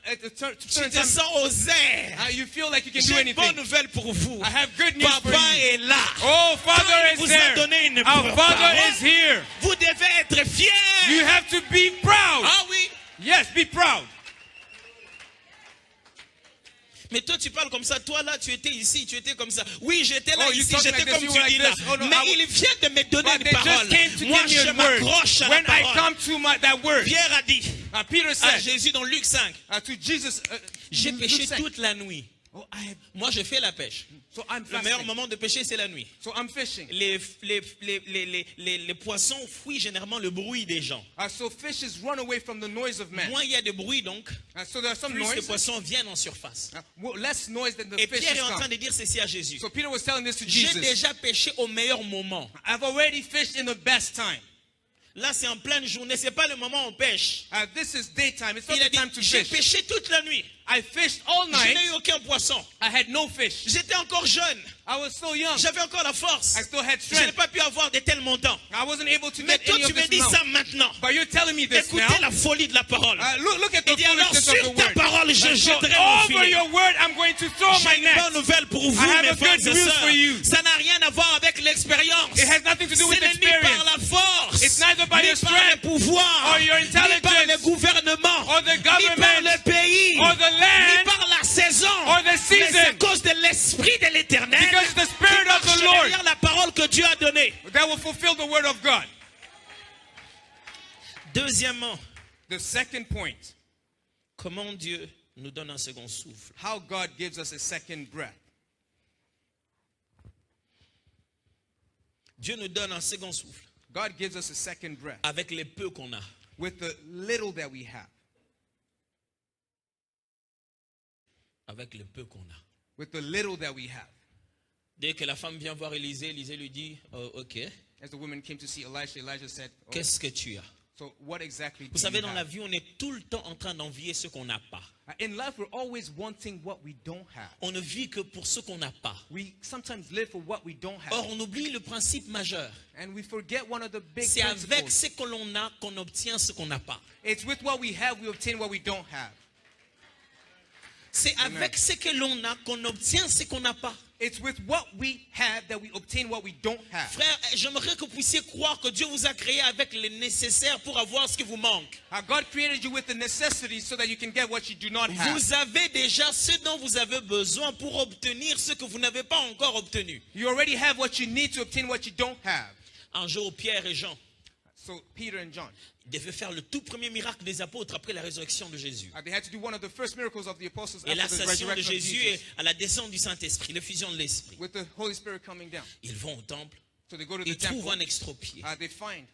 at the tu certain te time, sens aux airs. you feel like you can do J'ai une bonne anything. nouvelle pour vous. I have good news for Papa you. est là. Oh, Father Quand il is vous a there. donné une Our Father parole, is here. vous devez être fiers. You have to be proud. Ah oui. Yes, be proud. Mais toi, tu parles comme ça. Toi, là, tu étais ici, tu étais comme ça. Oui, j'étais là Oh, you ici, talk j'étais like this, comme you tu were dis like là. this. Oh, no, Mais I- il vient de me donner But une they just parole. came to Moi, give me je a word. m'accroche à la When I parole. come to that word, Pierre a dit Peter à said Jésus dans Luc 5, to Jesus, j'ai Luke pêché said, toute la nuit. Oh, I have, Moi, je fais la pêche. so I'm Le meilleur fasting. moment de pêcher, c'est la nuit. So I'm fishing. Les poissons fuient généralement le bruit des gens. So fishes run away from the noise of man. Moins il y a de bruit, donc, So there's some plus les noise. poissons viennent en surface. Less noise than the Et fishes Pierre est en train come. de dire ceci à Jésus. So Peter was telling this to J'ai Jesus. déjà pêché au meilleur moment. I've already fished in the best time. Là, c'est en pleine journée. C'est pas le moment où on pêche. This is daytime. It's not Il a the dit, time to j'ai fish. pêché toute la nuit. I fished all Je night. n'ai eu aucun poisson. I had no fish. J'étais encore jeune. I was so young. J'avais encore la force. I still had Je n'ai strength. pas pu avoir de tels montants. I wasn't able to Mais get toi, any tu of me this dis amount. ça maintenant. But you're telling me this Écoutez now. la folie de la parole. Look at the Il dit alors foolishness of sur the ta word. parole, je So jetterai mon over filet. your word, I'm going to throw my J'ai une bonne net. nouvelle pour vous, I have mes a frères good et news sœurs. for you. Ça n'a rien à voir avec l'expérience. It has nothing to do Ce with n'est ni par experience la force, It's neither by ni your par le strength pouvoir, or your ni par intelligence le gouvernement, or the ni par government le pays, or the ni land par la saison, or the mais c'est à season. cause de l'Esprit de l'Éternel Because the Spirit of the qui marche Lord derrière la parole que Dieu a donnée. that will fulfill the word of God. Deuxièmement, The second point, comment Dieu nous donne un second souffle. how God gives us a second breath. Dieu nous donne un second souffle God gives us a second breath avec les peu qu'on a. with the little that we have. Avec le peu qu'on a. With the little that we have. Dès que la femme vient voir Élisée, Élisée lui dit, oh, ok, As the woman came to see Elisha, Elijah said, oh, qu'est-ce que tu as? so what exactly Vous do savez, you dans la have? vie, on est tout le temps en train d'envier ce qu'on n'a pas. In life, we're always wanting what we don't have. On ne vit que pour ce qu'on n'a pas. We sometimes live for what we don't have. Or, on oublie le principe majeur. And we forget one of the big C'est avec principles. ce que l'on a qu'on obtient ce qu'on n'a pas. It's with what we have, we obtain what we don't have. C'est Amen. avec ce que l'on a qu'on obtient ce qu'on n'a pas. It's with what we have that we obtain what we don't have. Frère, j'aimerais que vous puissiez croire que Dieu vous a créé avec le nécessaire pour avoir ce qui vous manque. God created you with the necessities so that you can get what you do not have. Vous avez déjà ce dont vous avez besoin pour obtenir ce que vous n'avez pas encore obtenu. You already have what you need to obtain what you don't have. Un jour, Pierre et Jean So Peter and John, devaient faire le tout premier miracle des apôtres après la résurrection de Jésus. they had to do one of the first miracles of the apostles Et after the l'ascension de resurrection of Jésus Jesus, et à la descente du Saint-Esprit, l'effusion de l'Esprit. with the Holy Spirit coming down. Ils vont au temple, So they go to the ils trouvent temple. un extropié. They find.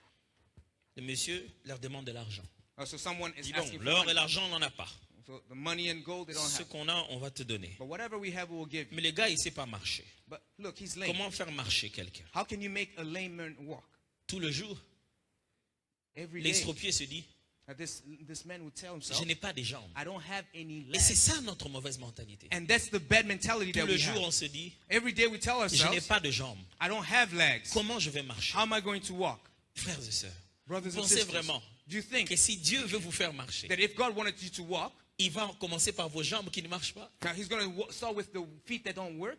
Le monsieur leur demande de l'argent. So someone is Dis donc, asking for l'or et money. l'argent, on n'en a pas. So the money and gold they don't Ce have. qu'on a, on va te donner. But whatever we have, we will give you. Mais le gars, il ne sait pas marcher. But look, he's lame. Comment faire marcher quelqu'un? How can you make a lame man walk? Tout le jour, Every day. l'extropié se dit, This man would tell himself, je n'ai pas de jambes. I don't have any Et c'est legs. ça notre mauvaise mentalité. And that's the bad mentality Tout that le we jour, have. on se dit, Every day we tell je n'ai ourselves, pas de jambes. I don't have legs. Comment je vais marcher? How am I going to walk? Frères et sœurs, Brothers and pensez sisters, vraiment do you think que si Dieu veut vous faire marcher, that if God wanted you to walk, il va commencer par vos jambes qui ne marchent pas? now he's going to start with the feet that don't work?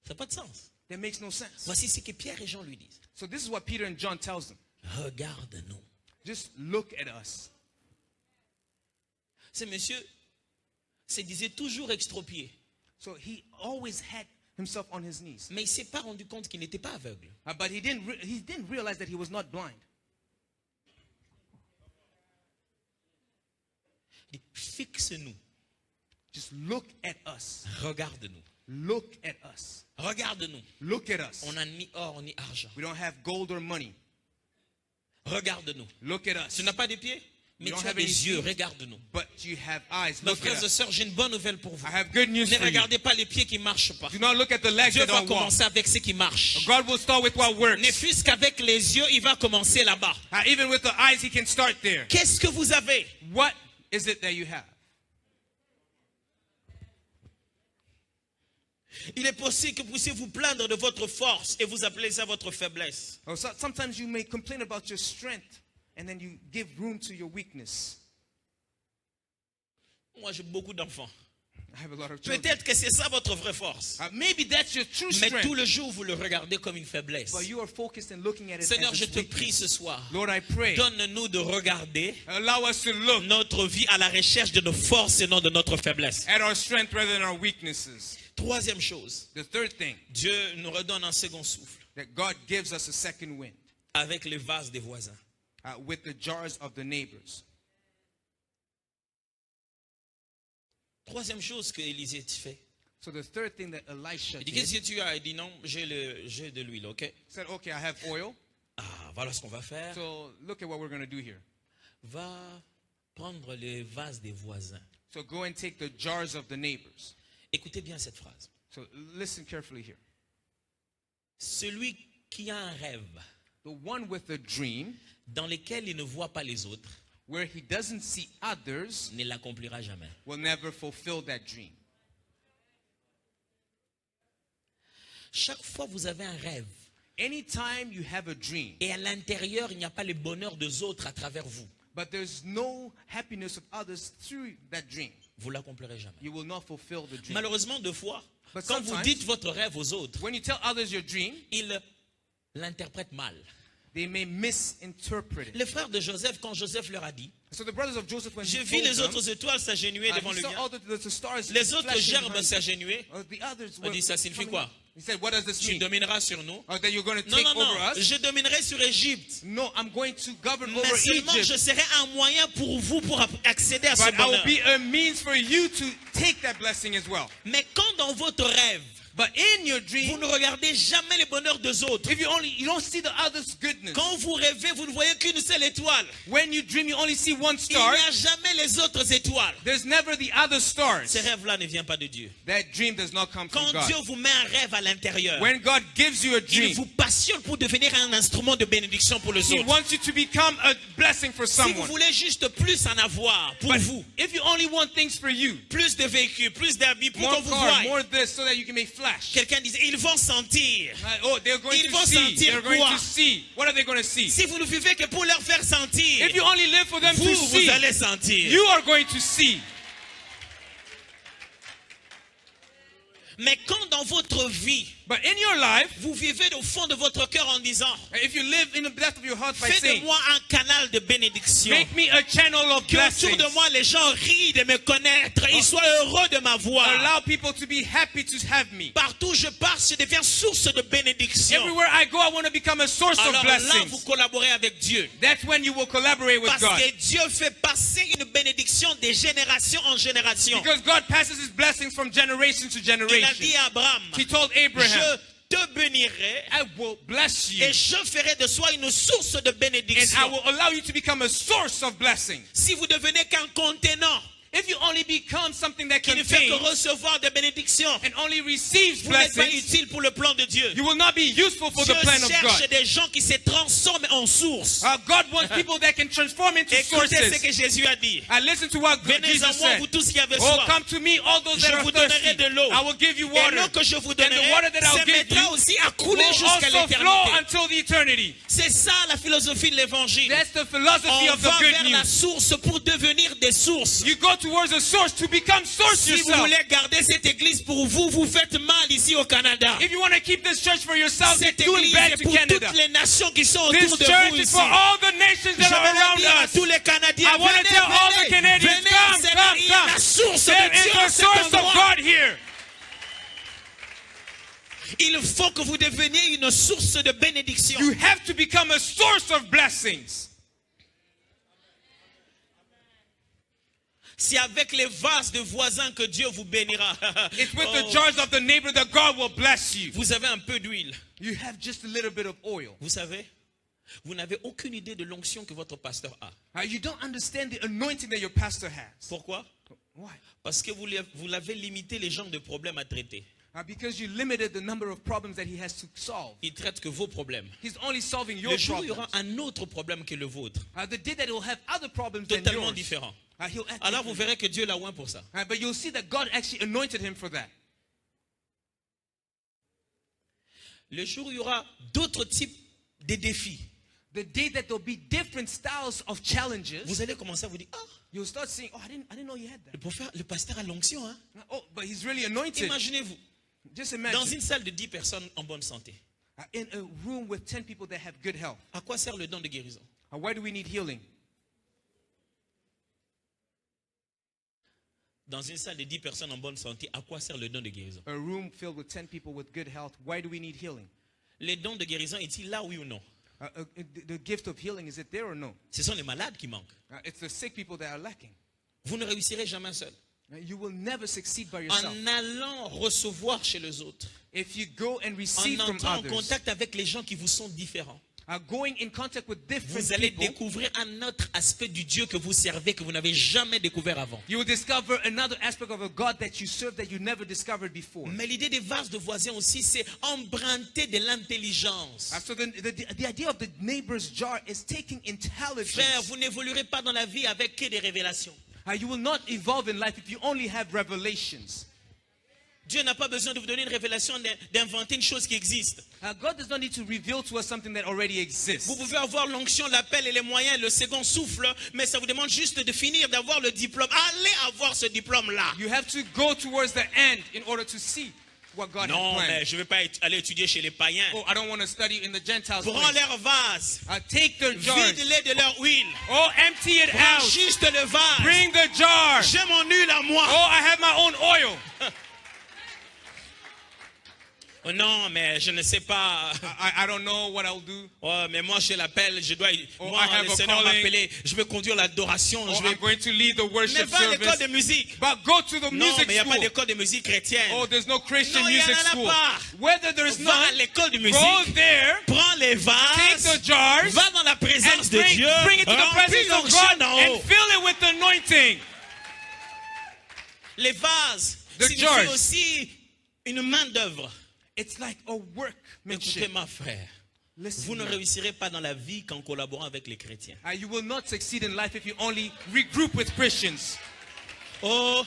Ça n'a pas de sens. That makes no sense. Voici ce que Pierre et Jean lui disent. So this is what Peter and John tells them. Regarde-nous. Just look at us. Ce monsieur se disait toujours extropié. So he always had himself on his knees. Mais il ne s'est pas rendu compte qu'il n'était pas aveugle. But he didn't realize that he was not blind. Il dit, fixe-nous. Just look at us. Regarde-nous. Look at us. Regarde-nous. Look at us. On n'a ni or ni argent. We don't have gold or money. Regarde-nous. Look at us. Tu n'as pas de pieds, mais You tu don't as have any des yeux. feet. Regarde-nous. But you have eyes. Mes Look at frères et us. sœurs, j'ai une bonne nouvelle pour vous. I have good news Ne for you. regardez pas les pieds qui ne marchent pas. Do not look at the legs Dieu that va don't walk. commencer avec ce qui marche. God will start with what works. Ne fût-ce qu'avec les yeux, il va commencer là-bas. Even with the eyes, he can start there. Qu'est-ce que vous avez? What is it that you have? Il est possible que vous puissiez vous plaindre de votre force et vous appelez ça votre faiblesse. Sometimes you may complain about your strength and then you give room to your weakness. Moi, j'ai beaucoup d'enfants. I have a lot of children. Peut-être que c'est ça votre vraie force. Maybe that's your true Mais strength. tout le jour, vous le regardez comme une faiblesse. But you are focused and looking at it Seigneur, as je its te weakness. prie ce soir. Lord, I pray. Donne-nous de regarder Allow us to look notre vie à la recherche de nos forces et non de notre faiblesse. at our strength rather than our weaknesses. Troisième chose, The third thing, Dieu nous redonne un second souffle that God gives us a second wind avec les vases des voisins. with the jars of the neighbors. Troisième chose que Élisée fait. So the third thing that Elisha Il dit, did, qu'est-ce que tu as? Il dit, non, j'ai de l'huile, ok? said, okay, I have oil. Ah, voilà ce qu'on va faire. So look at what we're going to do here. Va prendre les vases des voisins. So go and take the jars of the neighbors. Écoutez bien cette phrase. So listen carefully here. Celui qui a un rêve The one with a dream dans lequel il ne voit pas les autres where he doesn't see others ne l'accomplira jamais. will never fulfill that dream. Chaque fois que vous avez un rêve Anytime you have a dream, et à l'intérieur il n'y a pas le bonheur des autres à travers vous, but there's no happiness of others through that dream, vous l'accompirez jamais. you will not fulfill the dream. Malheureusement, deux fois, But quand vous sometimes- dites votre rêve aux autres, When you tell others your dream, ils l'interprètent mal. they may misinterpret it. Les frères de Joseph, quand Joseph leur a dit, So the brothers of Joseph, when j'ai he vu told les them, autres étoiles s'agenouiller devant he le saw mien, all the stars les autres flashing gerbes behind him. s'agenouiller, The others on were dit, ça signifie coming quoi? up. He said, what does this Tu mean? domineras sur nous. That you're going to Non, take non, over non, us? je dominerai sur Égypte. No, I'm going to govern Mais over seulement je Egypt. serai un moyen pour vous pour accéder à ce But I will bonheur. be a means for you to take that blessing as well. Mais quand dans votre rêve, But in your vous dream, ne regardez jamais le bonheur des autres, if you don't see the other's goodness. quand vous rêvez, vous ne voyez qu'une seule étoile. When you dream, you only see one Il star. n'y a jamais les autres étoiles. There's never the other stars. Ce rêve-là ne vient pas de Dieu. That dream does not come from Quand God. Dieu vous met un rêve à l'intérieur, When God gives you a il dream, vous passionne pour devenir un instrument de bénédiction pour les He autres. wants you to become a blessing for Si vous someone. voulez juste plus en avoir pour But vous, if you only want things for you, plus de véhicules, plus d'habits, pour more qu'on vous car, voie, more this, so that you can make flash. quelqu'un disait, ils vont sentir. Oh, they're going Ils vont to see. sentir They're going quoi? to see. What are they going to see? Si vous ne vivez que pour leur faire sentir, If you only live for them to vous see, allez sentir. you are going to see. Mais quand dans votre vie, But in your life, vous vivez au fond de votre cœur en disant, if you live in the depth of your heart by fais de saying, moi un canal de bénédiction. make me a channel of Qu'autour blessings. de moi, les gens rient de me connaître. Ils soient heureux de ma voix. Allow people to be happy to have me. Partout où je pars, je deviens source de bénédiction. Everywhere I go, I want to become a source of Alors là, vous blessings. collaborez avec Dieu. That's when you will collaborate with Parce God. que Dieu fait passer une bénédiction de génération en génération. Because God passes His blessings from generation to Il a dit generation. à Abraham, He told Abraham, je te bénirai I will bless you et je ferai de soi une source de and I bénédiction. will allow you to become a source of blessing. Si vous devenez qu'un contenant If you only become something that qui ne fait que contains recevoir des bénédictions, and only receives vous n'êtes pas blessings, utile pour le plan de Dieu. you will not be useful for Dieu the plan of cherche God. des gens qui se transforment en source. God wants people that can transform into Écoutez ce que sources. Jésus a dit. Listen to what Venez Jesus à moi, said. vous tous qui avez Oh, soif. come to me, all those Je that are vous donnerai thirsty. de l'eau. I will give you Et water. l'eau que je vous And the water donnerai that I'll se give mettra you aussi à couler will jusqu'à also flow l'éternité. until the eternity. C'est ça la philosophie de l'évangile. That's the philosophy On of the va good vers la news. source pour devenir des sources. You go towards a source to become source Si vous yourself. voulez garder cette église pour vous, vous faites mal ici au Canada. If you want to keep this church for yourself, you're Cette doing église bad est to pour Canada. toutes les nations qui sont This autour de church vous is ici. for all the nations Je that are veux around dire à us. tous les Canadiens, I want to venez, tell all the venez, Canadians, venez, come, c'est come, là, il y a come. la source de There is Dieu a à cet source of endroit. God here. Il faut que vous deveniez une source de bénédiction. You have to become a source of blessings. C'est avec les vases de voisins que Dieu vous bénira. It's with the Oh, jars of the neighbor that God will bless you. vous avez un peu d'huile. You have just a little bit of oil. Vous savez, vous n'avez aucune idée de l'onction que votre pasteur a. You don't understand the anointing that your pastor has. Pourquoi? Why? Parce que vous l'avez limité les genres de problèmes à traiter. Because you limited the number of problems that he has to solve. Il traite que vos problèmes. He's only solving your Le jour où il y problems. aura un autre problème que le vôtre, The day that he will have other problems than totalement yours. différent. He'll act Alors vous different. verrez que Dieu l'a oint pour ça. But you'll see that God actually anointed him for that. Le jour où il y aura d'autres types de défis, The day that there'll be different styles of challenges, vous allez commencer à vous dire, ah, you'll start saying, oh, I didn't know you had that. le pasteur a l'onction. Hein? Oh, but he's really anointed. Imaginez-vous, Just dans imagine, une salle de 10 personnes en bonne santé, in a room with 10 people that have good health. à quoi sert le don de guérison? Why do we need healing? Dans une salle de 10 personnes en bonne santé, à quoi sert le don de guérison? A room filled with 10 people with good health. Why do we need healing? Le don de guérison est-il là, oui ou non? The gift of healing, is it there or no? Ce sont les malades qui manquent. It's the sick people that are lacking. Vous ne réussirez jamais seul. You will never succeed by yourself. En allant recevoir chez les autres, If you go and en receive from entrant en others, contact avec les gens qui vous sont différents, going in contact with different vous allez people, découvrir un autre aspect du Dieu que vous servez que vous n'avez jamais découvert avant. you will discover another aspect of a God that you serve that you never discovered before. Mais l'idée des vases de voisins aussi, c'est emprunter de l'intelligence. So the idea of the neighbor's jar is taking Frère, intelligence. vous n'évoluerez pas dans la vie avec que des révélations. You will not evolve in life if you only have revelations. Dieu n'a pas besoin de vous donner une révélation d'inventer une chose qui existe. God does not need to reveal to us something that already exists. Vous pouvez avoir l'onction, l'appel et les moyens, le second souffle, mais ça vous demande juste de finir d'avoir le diplôme. Allez avoir ce diplôme-là. You have to go towards the end in order to see what God has Non, mais planned. je ne vais pas aller étudier chez les païens. Oh, I don't want to study in the Gentiles. Prends place. leurs vases, Take their jars. vide-les de leur huile. Oh, empty it Prends out. juste le vase. Bring the jar. J'ai mon huile à moi. Oh, I have my own oil. Oh non, mais je ne sais pas. I don't know what I'll do. Oh, mais moi je l'appelle, je dois. Oh, Moi, I have le a Seigneur m'a calling. appelé. Je vais conduire l'adoration. Oh, Je vais. I'm going to lead the Mais worship va à l'école service. de musique. But go to the Non, music mais il n'y a pas school. d'école de musique chrétienne. Oh, there's no Christian Non, il y en music a school. pas. Whether there's Va à none, l'école de go musique. there, Prends les take vases. the jars, Va dans la présence and de Dieu. bring it to the Remplis presence of l'onction God d'en and haut. fill it with the anointing. Les vases The signifient jars. aussi une main d'œuvre. It's like a workmanship. Écoutez, ma frère, Listen, vous ne man. réussirez pas dans la vie qu'en collaborant avec les chrétiens. You will not succeed in life if you only regroup with Christians. Oh,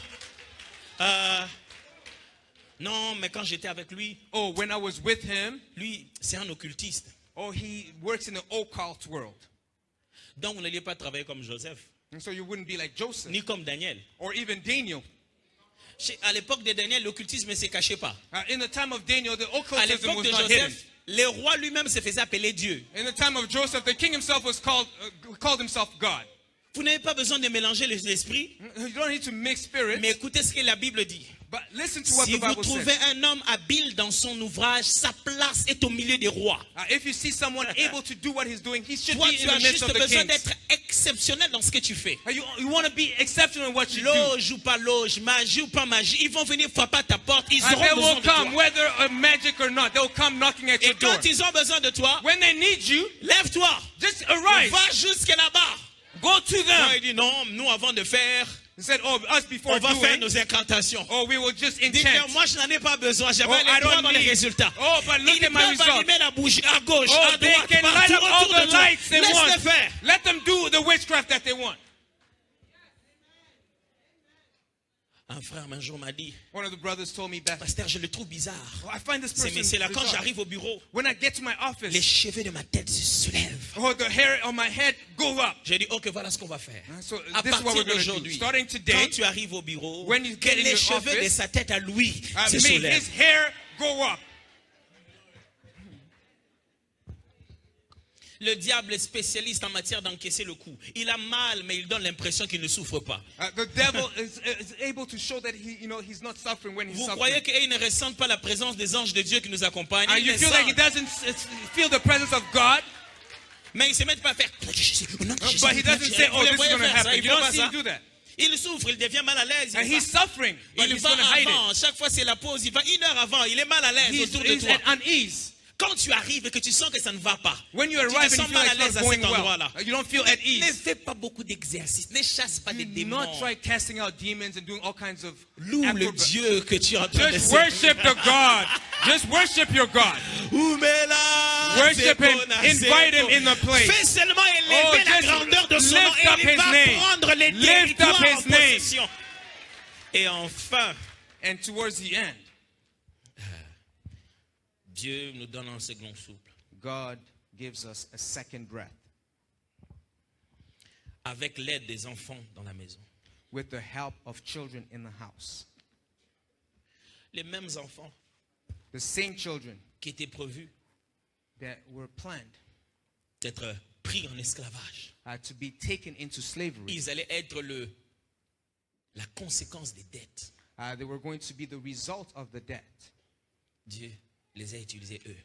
non, mais quand j'étais avec lui, Oh, when I was with him, lui, c'est un occultiste. oh, he works in the occult world. Donc, vous n'alliez pas travailler comme Joseph, And so you wouldn't be like Joseph ni comme Daniel. or even Daniel. À l'époque de Daniel, l'occultisme ne se cachait pas. In the time of Daniel, the À occultism l'époque was de not hidden. Joseph, le roi lui-même se faisait appeler Dieu. In the time of Joseph, the king himself was called himself God. Vous n'avez pas besoin de mélanger les esprits, You don't need to mix spirits, mais écoutez ce que la Bible dit. but listen to what Si the vous Bible trouvez says. un homme habile dans son ouvrage, sa place est au milieu des rois. If you see someone able to do what he's doing, he should Toi, be tu in the as midst juste of the besoin kings. d'être exceptionnel dans ce que tu fais. You want to be exceptional in what you do. Loge ou pas loge, magie ou pas magie, ils vont venir frapper à ta porte, ils And auront they besoin will de come, toi. whether magic or not. They'll come knocking at Et your door. quand ils ont besoin de toi, When they need you, lève-toi, just arise. va jusqu'à là-bas. Go to Non, them. il dit non, nous avant de faire, He said, oh, us before On va faire doing, nos incantations. oh, we will just Dis que enchant. moi je n'en ai pas besoin, j'avais Oh, les I droits don't dans les need- résultats. Oh, but look Ils at my peuvent result. allumer la bougie à gauche, Oh, à they droite, can light partout up all autour de the toi. lights they Laisse-les want. faire. Let them do the witchcraft that they want. Un frère un jour m'a dit, One of the brothers told me that, pasteur, je le trouve bizarre. oh, I find this Mais person c'est là quand bizarre. j'arrive au bureau, When I get to my les office, cheveux de ma tête se soulèvent. oh, the hair on my head go up. J'ai dit, ok, voilà ce qu'on va faire. So À this is what partir we're going to do. d'aujourd'hui, Starting quand today, tu arrives au bureau, when you que get in les your cheveux de office, sa tête à lui se may his soulèvent. hair go up. Le diable est spécialiste en matière d'encaisser le coup. Il a mal, mais il donne l'impression qu'il ne souffre pas. The devil is able to show that he's not suffering when he's Vous suffering. croyez qu'il ne ressent pas la présence des anges de Dieu qui nous accompagnent? And Il you les feel that he sent. doesn't feel the presence of God, Mais il ne se met pas à faire. but he doesn't say, oh, this is going to happen. You don't see him do that. Il souffre, il devient mal à l'aise. And he's suffering, but Il he's va going to hide avant. it. Chaque fois c'est la pause. Il va 1 heure avant. Il est mal à l'aise autour de He's toi. at unease. Quand tu arrives et que tu sens que ça ne va pas, When you tu te arrive and you sens feel mal like à it's l'aise not à going cet well, endroit-là. you don't feel at Ne ease. fais pas beaucoup d'exercices. Ne chasse pas des Do démons. not try casting out demons and doing all kinds of Loue le acrobats. Dieu que tu es en train de Just servir. worship the God. Just worship your God. Oumela, Worship him. Zekona, Invite him Zeko. in the place. Fais seulement élever Oh, la just grandeur de son nom lift et up il his va name. prendre les Lift territoires up en his name. possession. Et enfin, And towards the end, Dieu nous donne un second souffle. God gives us a second breath Avec l'aide des enfants dans la maison. with the help of children in the house. Les mêmes enfants The same children qui étaient prévus that were planned d'être pris en esclavage. to be taken into slavery. Ils allaient être la conséquence des dettes. They were going to be the result of the debt. Dieu les a utilisés eux.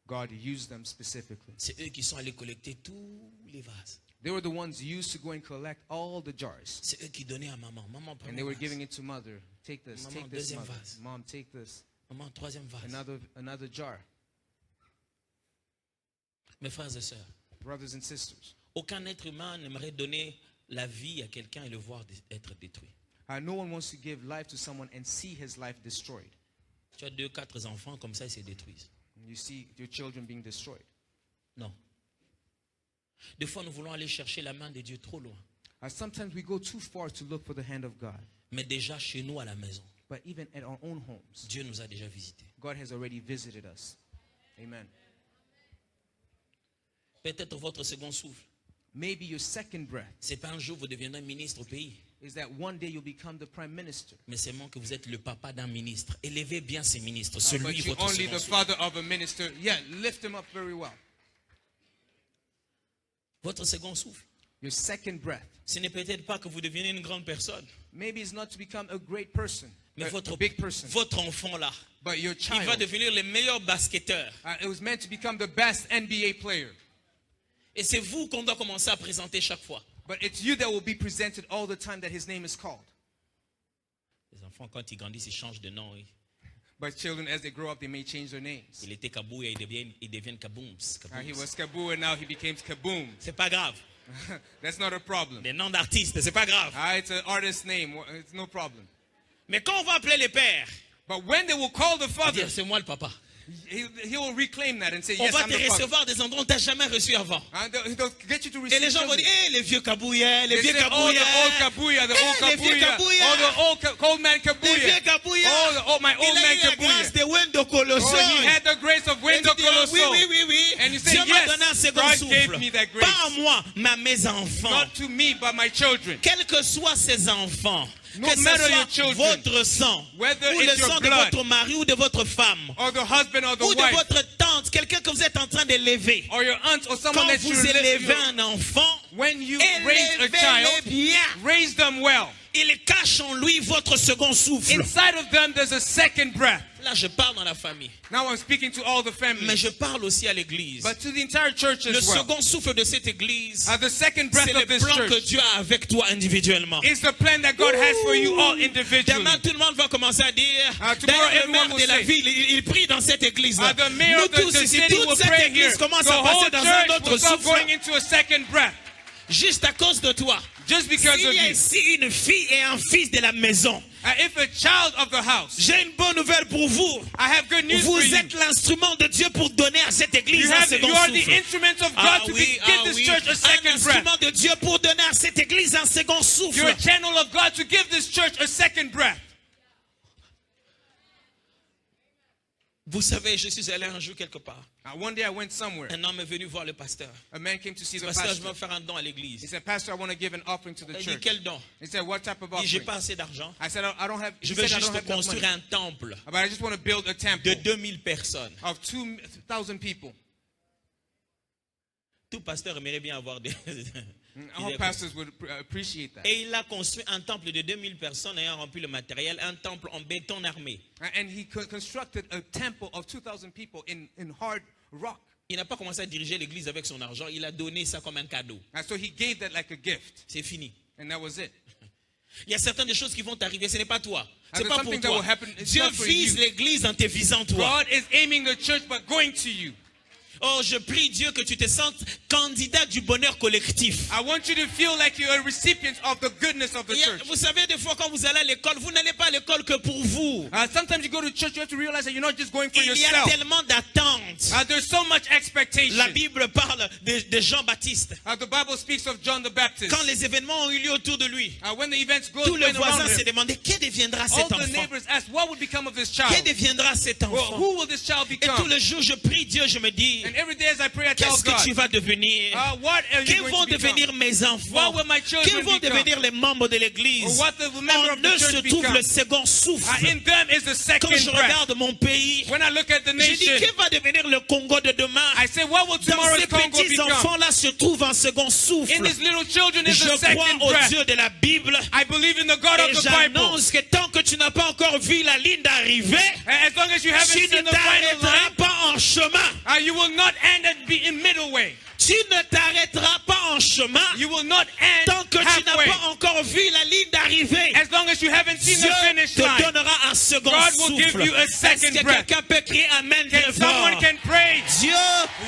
God used them specifically. C'est eux qui sont allés collecter tous les vases. They were the ones used to go and collect all the jars. C'est eux qui donnaient à maman. Maman, prends And mon they were vase. giving it to mother. Take this, Maman, take this, deuxième mother. vase. Mom, take this. Maman, troisième vase. Another jar. Mes frères et sœurs, Brothers and sisters, aucun être humain n'aimerait donner la vie à quelqu'un et le voir être détruit. no one wants to give life to someone and see his life destroyed. Tu as 2, 4 enfants, comme ça ils se détruisent. You see your children being destroyed. Non. Des fois, nous voulons aller chercher la main de Dieu trop loin. Sometimes we go too far to look for the hand of God. Mais déjà chez nous à la maison, But even at our own homes, Dieu nous a déjà visités. God has already visited us. Amen. Peut-être votre second souffle, Maybe your second breath c'est pas un jour vous deviendrez ministre au pays, is that one day you'll become the prime minister. mais seulement que vous êtes le papa d'un ministre. Élevez bien ces ministres, But celui you're votre only second the souffle. father of a minister. Yeah, lift him up very well. Votre second souffle, Your second breath. ce n'est peut-être pas que vous devenez une grande personne, Maybe it's not to become a great person, mais a big person, votre enfant là, but your il va child. devenir le meilleur basketteur. It was meant to become the best NBA player. Et c'est vous qu'on doit commencer à présenter chaque fois. But it's you that will be presented all the time that his name is called. Les enfants, quand ils grandissent, ils changent de nom. But children, as they grow up, they may change their names. Il était Kabouya, ils deviennent Kabooms. He was Kaboo and now he became Kaboom. C'est pas grave. That's not a problem. Les noms d'artistes, c'est pas grave. It's an artist's name. It's no problem. Mais quand on va appeler les pères, But when they will call the on va father, dire c'est moi le papa. he will reclaim that and say, On yes, va I'm te the father. recevoir des endroits où tu n'as jamais reçu avant. And they'll get you to Et receive les gens vont children. dire, les vieux Kabouya, les They vieux say, oh, the old Kabouya. Kabuya, the old Les vieux Kabuya, Kabouya. oh, the old cold man Les Kabuya, vieux Kabouya. oh, my old Il a man eu la grâce Kabuya. de Wendo Colosso. Oh, he had the grace of Et Wendo tu diras, oui, Colosso. oui, oui, oui. And you say, Dieu m'a yes, donné un second God souffle. gave me that grace. Pas à moi, mais à mes enfants. Not to me, but my children. Quels que soient ces enfants, No que ce matter your soit children, votre sang, whether ou le it's your sang de blood, votre mari ou de votre femme, or the husband or the ou de wife, votre tante, quelqu'un que vous êtes en train d'élever. or your aunt or someone Quand that vous you élevez un enfant, when you raise a élevez-les child, bien. raise them well. Il cache en lui votre second souffle. Inside of them, there's a second breath. Là, je parle dans la famille, Now I'm speaking to all the mais families, je parle aussi à l'église. but to the entire church Le as well. second souffle de cette église, The second breath c'est of le this plan que church Dieu a avec toi individuellement. is the plan that God has for you all individually. Demain, tout le monde va commencer à dire, Tomorrow d'ailleurs, le everyone maire will de la say, ville, il prie dans cette église-là. The mayor Nous of tous the ici, city will toute cette pray here. église commence The à whole passer dans un church autre will start souffle, going into a second breath. juste à cause de toi. just because S'il of y a you. ici une fille et un fils de la maison, If a child of the house, j'ai une bonne nouvelle pour vous. I have good news for Vous you. êtes l'instrument de Dieu pour donner à cette église You, un have, second you are the souffle. instruments of God to give this church a Un second breath. instrument de Dieu pour donner à cette église un second souffle. You're a channel of God to give this church a second breath. Vous savez, je suis allé un jour quelque part. One day I went somewhere. Un homme est venu voir le pasteur. A man came to see the Pasteur, je pastor. veux faire un don à He l'église. said, Pastor, I want to give an offering to the Il dit, church. quel don? He said, what type of Il dit, j'ai offering? pas assez d'argent. I said, I don't have, Je he veux said, I juste don't have enough construire money. un temple But I just want to build a de temple 2000 personnes. of 2,000 people. Tout pasteur aimerait bien avoir des... All pastors would appreciate that. Et il a construit un temple de 2000 personnes ayant rempli le matériel, un temple en béton armé. And he constructed a temple of 2,000 people in hard rock. Il n'a pas commencé à diriger l'église avec son argent, il a donné ça comme un cadeau. And so he gave that like a gift. C'est fini. And that was it. Il y a certaines choses qui vont t'arriver, ce n'est pas toi. And C'est there's pas pour something that toi. will happen, it's Dieu not for vise you. l'église en te visant toi. God is aiming the church but going to you. Oh, je prie Dieu que tu te sentes candidat du bonheur collectif. I want you to feel like you're a recipient of the goodness of the church. Vous savez, des fois quand vous allez à l'école, vous n'allez pas à l'école que pour vous. Sometimes you go to church, you have to realize that you're not just going for Il y a yourself. tellement d'attentes. There's so much expectation. La Bible parle de Jean-Baptiste. The Bible speaks of John the Baptist. Quand les événements ont eu lieu autour de lui, When the events tous les went around voisins se him, demandaient que deviendra all cet the enfant. neighbors asked, what would become of this Que child? deviendra cet Well, enfant? who will this child Et tous become? les jours, je prie Dieu, je me dis, And every day as I pray, I tell qu'est-ce que God, tu vas devenir? what are you Que going vont to become? devenir mes enfants? What will my Que children vont become? devenir les membres de l'église? Or what the member En of the eux church se trouve become? le second souffle. In them is the Quand second je breath. regarde mon pays, When I look at the je dis, nation, que va devenir le Congo de demain? I say, what will Dans tomorrow's ces Congo petits become? enfants-là se trouve un second In souffle. these little children is Je the crois second au breath. Dieu de la Bible. I believe in the God Et of the Bible. j'annonce que tant que tu n'as pas encore vu la ligne d'arrivée, As long as you haven't tu ne seen the final t'arrêteras line, pas en chemin. you will not end and be in middle way. Tu ne t'arrêteras pas en chemin You will not end tant que tu n'as halfway. pas encore vu la ligne d'arrivée. As long as you haven't seen Dieu the finish te line. donnera un second God will give souffle. you a Est-ce second que breath. quelqu'un peut crier Amen bien Someone fort? can pray. Dieu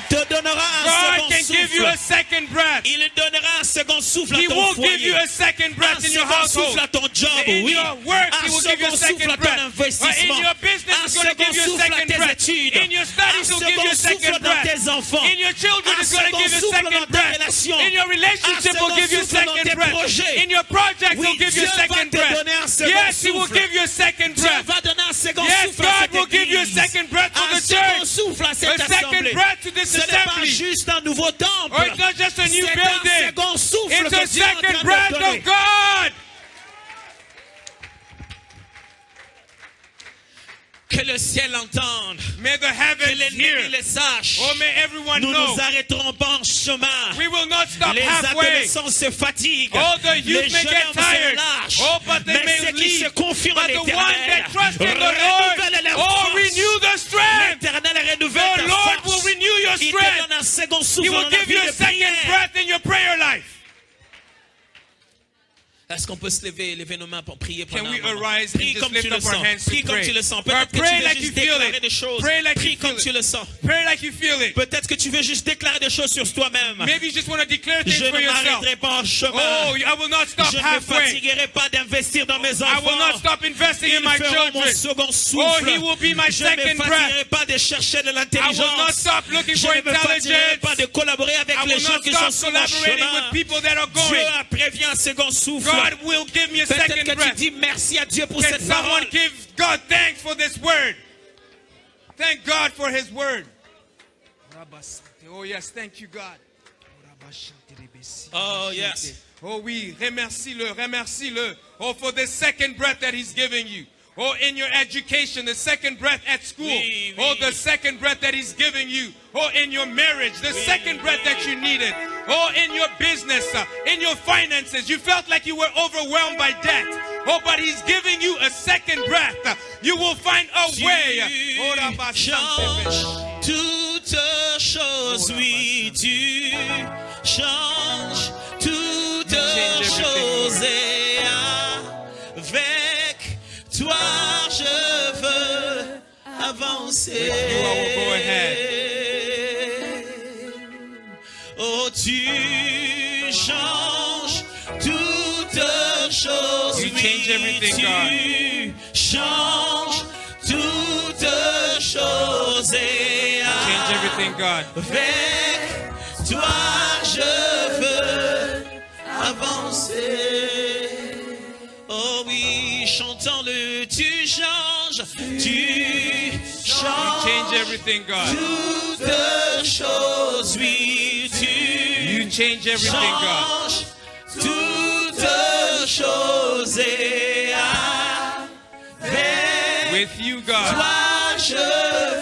te donnera un God can second give you a souffle. second breath. Il donnera un second souffle He à ton will give you foyer. a second Un breath in your second household. souffle à ton job, In oui. your work, Un He will give you a second souffle second à ton breath. investissement. In your business, Un He's going to give you a second souffle à second tes breath. études. In your studies, Un He'll give you a second souffle second dans breath. tes enfants. In your children, Un He's going to second give you a souffle dans second tes breath. relations. In your relationship, Un He'll give you a second souffle dans second tes breath. projets. In your projects, Oui, He'll give you Dieu a va second te breath. donner un second Yes, He will souffle. give you a second Dieu breath. va donner un second Yes, souffle à God cette will give you a église. second breath for Un the second church. souffle à cette A second assemblée. breath to this Ce n'est pas assembly. juste un nouveau temple. Or it's not just a new C'est un building. second souffle It's que a Dieu est en second train breath de donner. of God. Que le ciel entende. May the Que heavens l'ennemi hear. le sache. Oh, may everyone Nous know. nous arrêterons pas en chemin. We will not stop Les halfway. adolescents se fatiguent. Oh, the Les youth may jeunes get hommes se tired. lâchent. Oh, but they Mais may ceux qui se leave. confient en But the ones l'Éternel that trust in the renouvellent Lord, leur oh, force. renew the strength. L'Éternel renouvelle The ta Lord force. will renew your Il te strength. donne un second He souffle will dans la give vie you de a second prière. breath in your prayer life. Est-ce qu'on peut se lever, lever nos mains pour prier pendant Can un we moment? arise Prie and just comme tu lift le up our sens. hands to Prie comme pray? tu le sens. Or Peut-être que tu pray veux like juste you feel déclarer it. des choses. Pray like Prie you comme feel tu it. le sens. Pray like you feel it. Peut-être que tu veux juste déclarer des choses sur toi-même. Maybe you just want to declare things Je for ne yourself. m'arrêterai pas en chemin. Oh, I will not stop Je ne me halfway. fatiguerai pas d'investir dans mes I will not enfants. stop investing Ils in my feront mon children. second Oh, souffle. He will be my Je ne me second breath. fatiguerai pas de chercher de I will not l'intelligence. stop looking Je for ne me fatiguerai pas intelligence. de collaborer avec I les will gens not qui sont stop sur mon collaborating with chemin. people that are Dieu going. a prévu un second souffle. God will give me a Peut-être second que tu breath. dis merci à Dieu pour Can cette someone parole. give God thanks for this word? Thank God for His word. Oh yes, thank you God. Oh, yes. Oh oui, remercie-le. Oh, for the second breath that He's giving you. Oh, in your education, the second breath at school. Oui, Oh, oui. the second breath that He's giving you. Oh, in your marriage, the second breath that you needed. Oh, in your business, in your finances, you felt like you were overwhelmed by debt. Oh, but He's giving you a second breath. You will find a way. Oh, Rabba Change toutes choses, oui, tu changes toutes choses et avec toi je veux avancer. you, I will go ahead. Oh, tu changes tout choses. You change everything, tu changes toutes choses. Et Change everything, God. avec toi, je veux avancer. Oh oui, chantons-le, tu changes, tu changes. Change everything, God. Toutes choses, oui, You tu change everything, God. changes toutes choses. Et avec With you, God, toi, je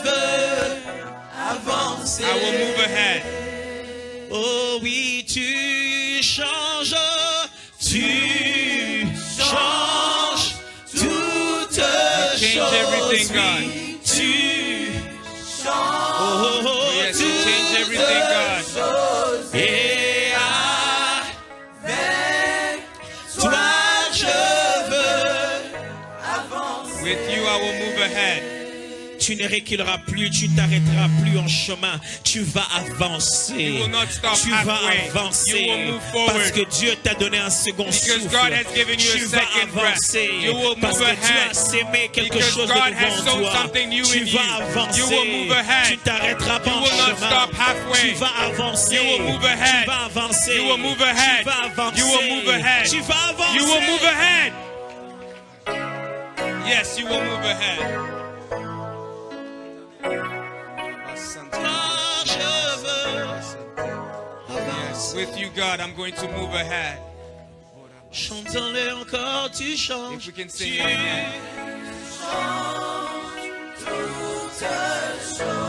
veux avancer. I will move ahead. Oh oui, tu changes, tu changes toutes change everything, choses. God. Oui, tu changes. Oh, Yes, you change everything, God. Et avec toi, je veux avancer. With you, I will move ahead. Tu ne reculeras plus, tu t'arrêteras plus en chemin. Tu vas avancer. You will not stop Tu vas halfway. avancer. You will move forward. Parce que Dieu t'a donné un second Because souffle. God has given you a Tu vas second breath. avancer. You will Parce move que Dieu ahead. a sémé quelque Because chose God de has nouveau en sown toi. something new Tu in vas you. avancer. You will move ahead. Tu t'arrêteras pas You en will not chemin. stop halfway. Tu vas avancer. You will move ahead. Tu vas avancer. You will move ahead. Tu vas avancer. You will move ahead. Tu vas avancer. You will move ahead. Yes, you will move ahead. Moi, je veux Yes, with you, God, I'm going to move ahead. Chantons-le encore, tu If changes. we can sing Tu it again. changes toutes choses.